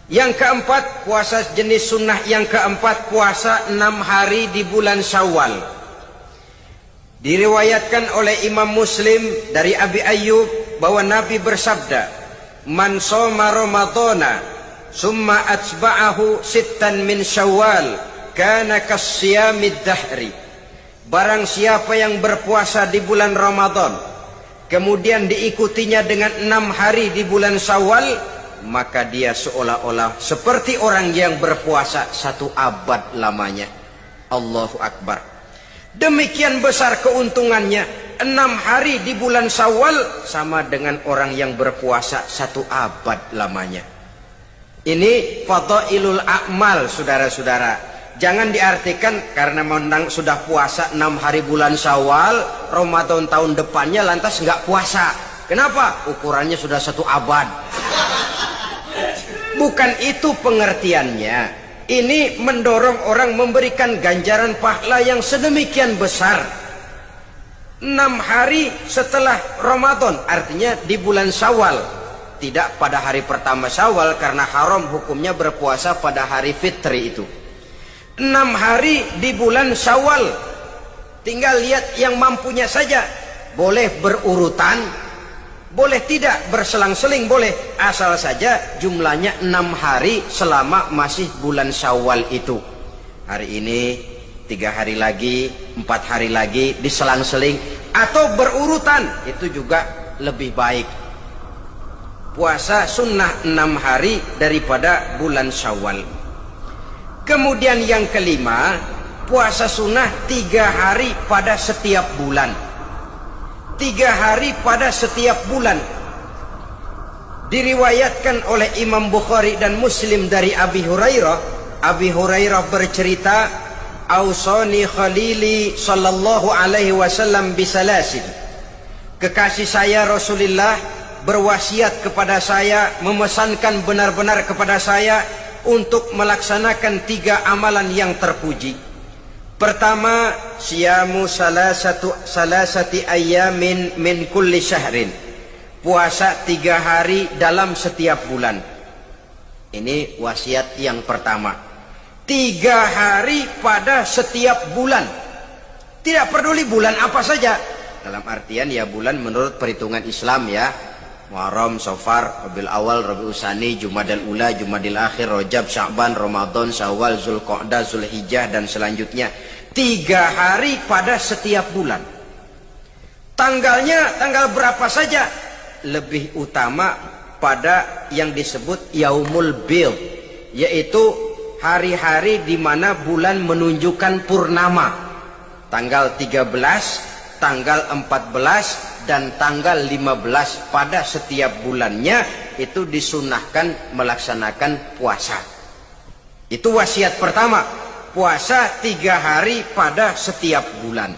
Speaker 1: Yang keempat, puasa jenis sunnah yang keempat, puasa 6 hari di bulan Syawal. Diriwayatkan oleh Imam Muslim dari Abi Ayyub bahwa Nabi bersabda, "Man shoma Ramadhana summa atba'ahu sittan min Syawal kana kasyamid dahri." Barang siapa yang berpuasa di bulan Ramadan, kemudian diikutinya dengan 6 hari di bulan Syawal, maka dia seolah-olah seperti orang yang berpuasa 1 abad lamanya. Allahu Akbar. Demikian besar keuntungannya. 6 hari di bulan Syawal sama dengan orang yang berpuasa 1 abad lamanya. Ini fadailul a'mal saudara-saudara. Jangan diartikan karena menang sudah puasa 6 hari bulan Syawal, Ramadan tahun depannya lantas nggak puasa. Kenapa? Ukurannya sudah 1 abad. Bukan itu pengertiannya. Ini mendorong orang memberikan ganjaran pahala yang sedemikian besar. 6 hari setelah Ramadan, artinya di bulan Syawal. Tidak pada hari pertama Syawal karena haram hukumnya berpuasa pada hari fitri itu. 6 hari di bulan Syawal. Tinggal lihat yang mampunya saja. Boleh berurutan, boleh tidak berselang-seling, boleh. Asal saja jumlahnya 6 hari selama masih bulan Syawal itu. Hari ini 3 hari lagi, 4 hari lagi, diselang-seling atau berurutan, itu juga lebih baik. Puasa sunnah 6 hari daripada bulan Syawal. Kemudian yang kelima, puasa sunnah 3 hari pada setiap bulan. 3 hari pada setiap bulan. Diriwayatkan oleh Imam Bukhari dan Muslim dari Abi Hurairah. Abi Hurairah bercerita, "Ausani khalili sallallahu alaihi wasallam bisalasin." Kekasih saya Rasulullah berwasiat kepada saya, memesankan benar-benar kepada saya untuk melaksanakan 3 amalan yang terpuji. Pertama, siyamu salasati ayyamin min kulli syahrin. Puasa 3 hari dalam setiap bulan. Ini wasiat yang pertama. 3 hari pada setiap bulan. Tidak peduli bulan apa saja. Dalam artian ya bulan menurut perhitungan Islam ya. Muharram, Safar, Rabiul Awal, Rabiul Tsani, Jumadal Ula, Jumadil Akhir, Rajab, Sya'ban, Ramadan, Syawal, Zulqa'dah, Zulhijjah dan selanjutnya. 3 hari pada setiap bulan. Tanggalnya tanggal berapa saja. Lebih utama pada yang disebut Yaumul Bid, yaitu hari-hari di mana bulan menunjukkan purnama. Tanggal 13, tanggal 14 dan tanggal 15 pada setiap bulannya itu disunahkan melaksanakan puasa. Itu wasiat pertama, puasa 3 hari pada setiap bulan.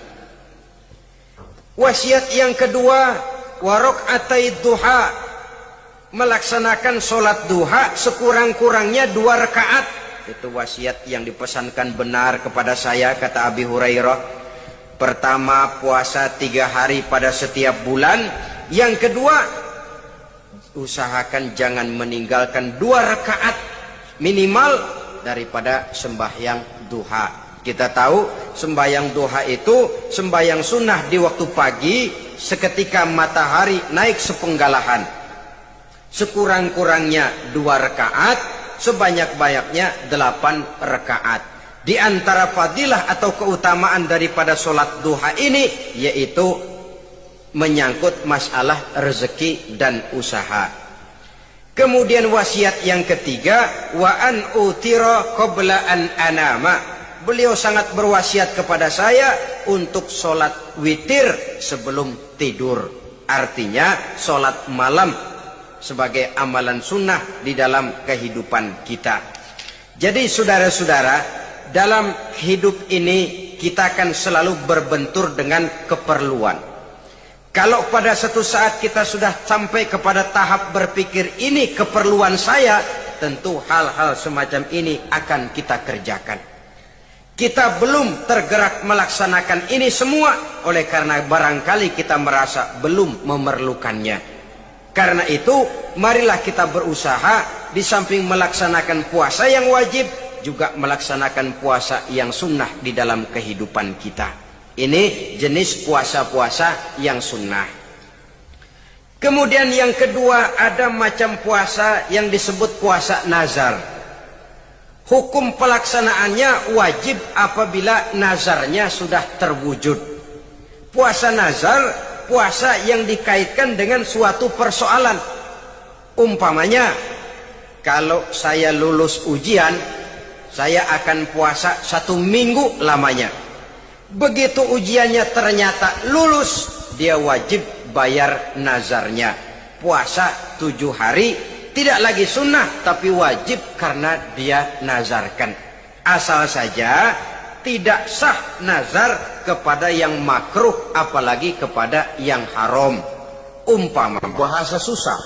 Speaker 1: Wasiat yang kedua, waraqatai duha, melaksanakan sholat duha sekurang-kurangnya 2 rakaat. Itu wasiat yang dipesankan benar kepada saya, kata Abi Hurairah. Pertama, puasa 3 hari pada setiap bulan. Yang kedua, usahakan jangan meninggalkan 2 rakaat minimal daripada sembahyang duha. Kita tahu sembahyang duha itu sembahyang sunnah di waktu pagi seketika matahari naik sepenggalahan. Sekurang-kurangnya 2 rakaat, sebanyak-banyaknya 8 rakaat. Di antara fadilah atau keutamaan daripada sholat duha ini yaitu menyangkut masalah rezeki dan usaha. Kemudian wasiat yang ketiga, wa an utira qabla an anama. Beliau sangat berwasiat kepada saya untuk sholat witir sebelum tidur. Artinya sholat malam sebagai amalan sunnah di dalam kehidupan kita. Jadi saudara-saudara, dalam hidup ini kita akan selalu berbentur dengan keperluan. Kalau pada satu saat kita sudah sampai kepada tahap berpikir ini keperluan saya, tentu hal-hal semacam ini akan kita kerjakan. Kita belum tergerak melaksanakan ini semua oleh karena barangkali kita merasa belum memerlukannya. Karena itu marilah kita berusaha di samping melaksanakan puasa yang wajib juga melaksanakan puasa yang sunnah di dalam kehidupan kita. Ini jenis puasa-puasa yang sunnah. Kemudian yang kedua, ada macam puasa yang disebut puasa nazar. Hukum pelaksanaannya wajib apabila nazarnya sudah terwujud. Puasa nazar, puasa yang dikaitkan dengan suatu persoalan. Umpamanya, kalau saya lulus ujian, saya akan puasa 1 minggu lamanya. Begitu ujiannya ternyata lulus, dia wajib bayar nazarnya. Puasa 7 hari, tidak lagi sunnah tapi wajib karena dia nazarkan. Asal saja tidak sah nazar kepada yang makruh apalagi kepada yang haram. Umpama bahasa susah.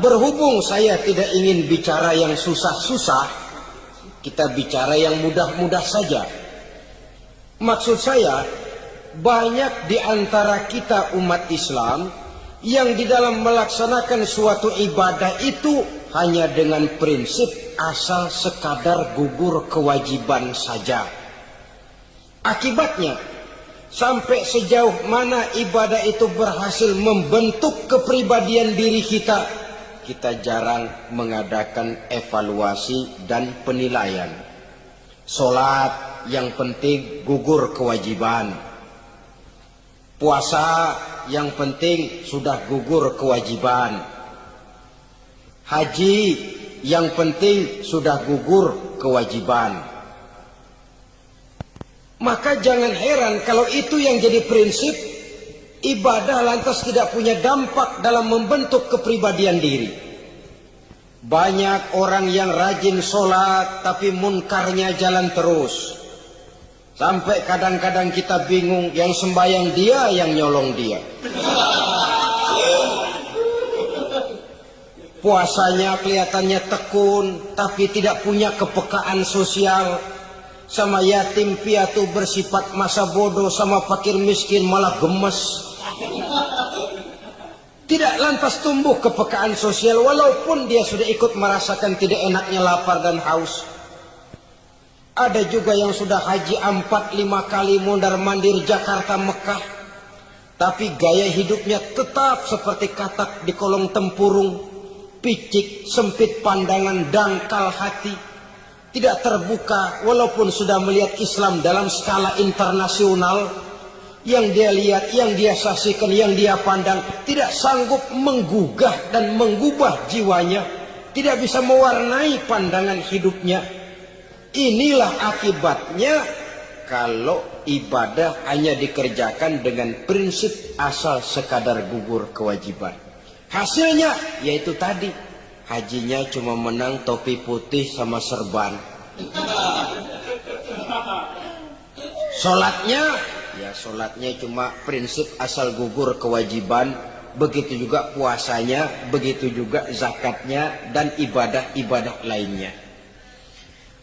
Speaker 1: Berhubung saya tidak ingin bicara yang susah-susah, kita bicara yang mudah-mudah saja. Maksud saya, banyak di antara kita umat Islam yang di dalam melaksanakan suatu ibadah itu hanya dengan prinsip asal sekadar gugur kewajiban saja. Akibatnya, sampai sejauh mana ibadah itu berhasil membentuk kepribadian diri kita, kita jarang mengadakan evaluasi dan penilaian. Sholat yang penting gugur kewajiban. Puasa yang penting sudah gugur kewajiban. Haji yang penting sudah gugur kewajiban. Maka jangan heran kalau itu yang jadi prinsip, ibadah lantas tidak punya dampak dalam membentuk kepribadian diri. Banyak orang yang rajin sholat tapi munkarnya jalan terus. Sampai kadang-kadang kita bingung, yang sembahyang dia, yang nyolong dia. Puasanya kelihatannya tekun, tapi tidak punya kepekaan sosial. Sama yatim piatu bersifat masa bodoh, sama fakir miskin malah gemes. Tidak lantas tumbuh kepekaan sosial, walaupun dia sudah ikut merasakan tidak enaknya lapar dan haus. Ada juga yang sudah haji 4-5 kali mondar-mandir Jakarta Mekah, tapi gaya hidupnya tetap seperti katak di kolong tempurung, picik, sempit pandangan, dangkal hati, tidak terbuka walaupun sudah melihat Islam dalam skala internasional. Yang dia lihat, yang dia saksikan, yang dia pandang, tidak sanggup menggugah dan mengubah jiwanya, tidak bisa mewarnai pandangan hidupnya. Inilah akibatnya kalau ibadah hanya dikerjakan dengan prinsip asal sekadar gugur kewajiban. Hasilnya yaitu tadi, hajinya cuma menang topi putih sama serban. Sholatnya, ya sholatnya cuma prinsip asal gugur kewajiban. Begitu juga puasanya, begitu juga zakatnya dan ibadah-ibadah lainnya.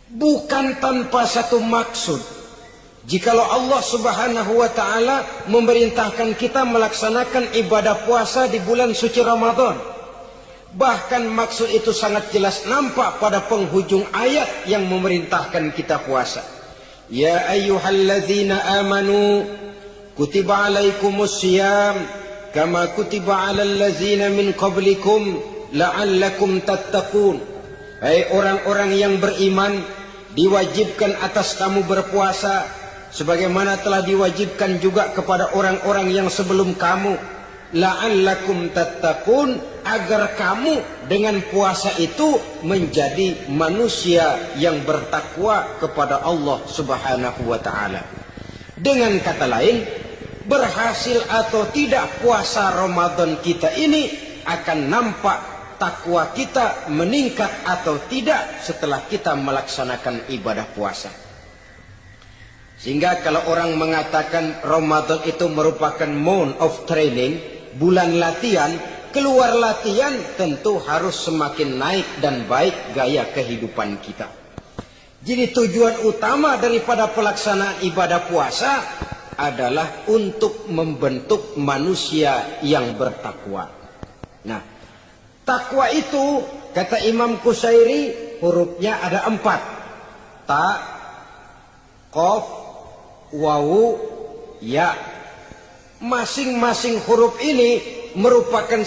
Speaker 1: Bukan tanpa satu maksud, jikalau Allah Subhanahu wa ta'ala memerintahkan kita melaksanakan ibadah puasa di bulan suci Ramadan, Bahkan maksud itu sangat jelas nampak pada penghujung ayat yang memerintahkan kita puasa. Ya ayyuhalladzina amanu kutiba alaikumus syiyam kama kutiba alal ladzina min qablikum la'allakum tattaqun. Hai orang-orang yang beriman, diwajibkan atas kamu berpuasa sebagaimana telah diwajibkan juga kepada orang-orang yang sebelum kamu, la'allakum tattaqun, agar kamu dengan puasa itu menjadi manusia yang bertakwa kepada Allah Subhanahu wa taala. Dengan kata lain, berhasil atau tidak puasa Ramadan kita ini akan nampak takwa kita meningkat atau tidak setelah kita melaksanakan ibadah puasa. Sehingga kalau orang mengatakan Ramadan itu merupakan month of training, bulan latihan, keluar latihan tentu harus semakin naik dan baik gaya kehidupan kita. Jadi tujuan utama daripada pelaksanaan ibadah puasa adalah untuk membentuk manusia yang bertakwa. Nah, takwa itu kata Imam Qusairi hurufnya ada 4. Ta, qaf, wawu, ya. Masing-masing huruf ini merupakan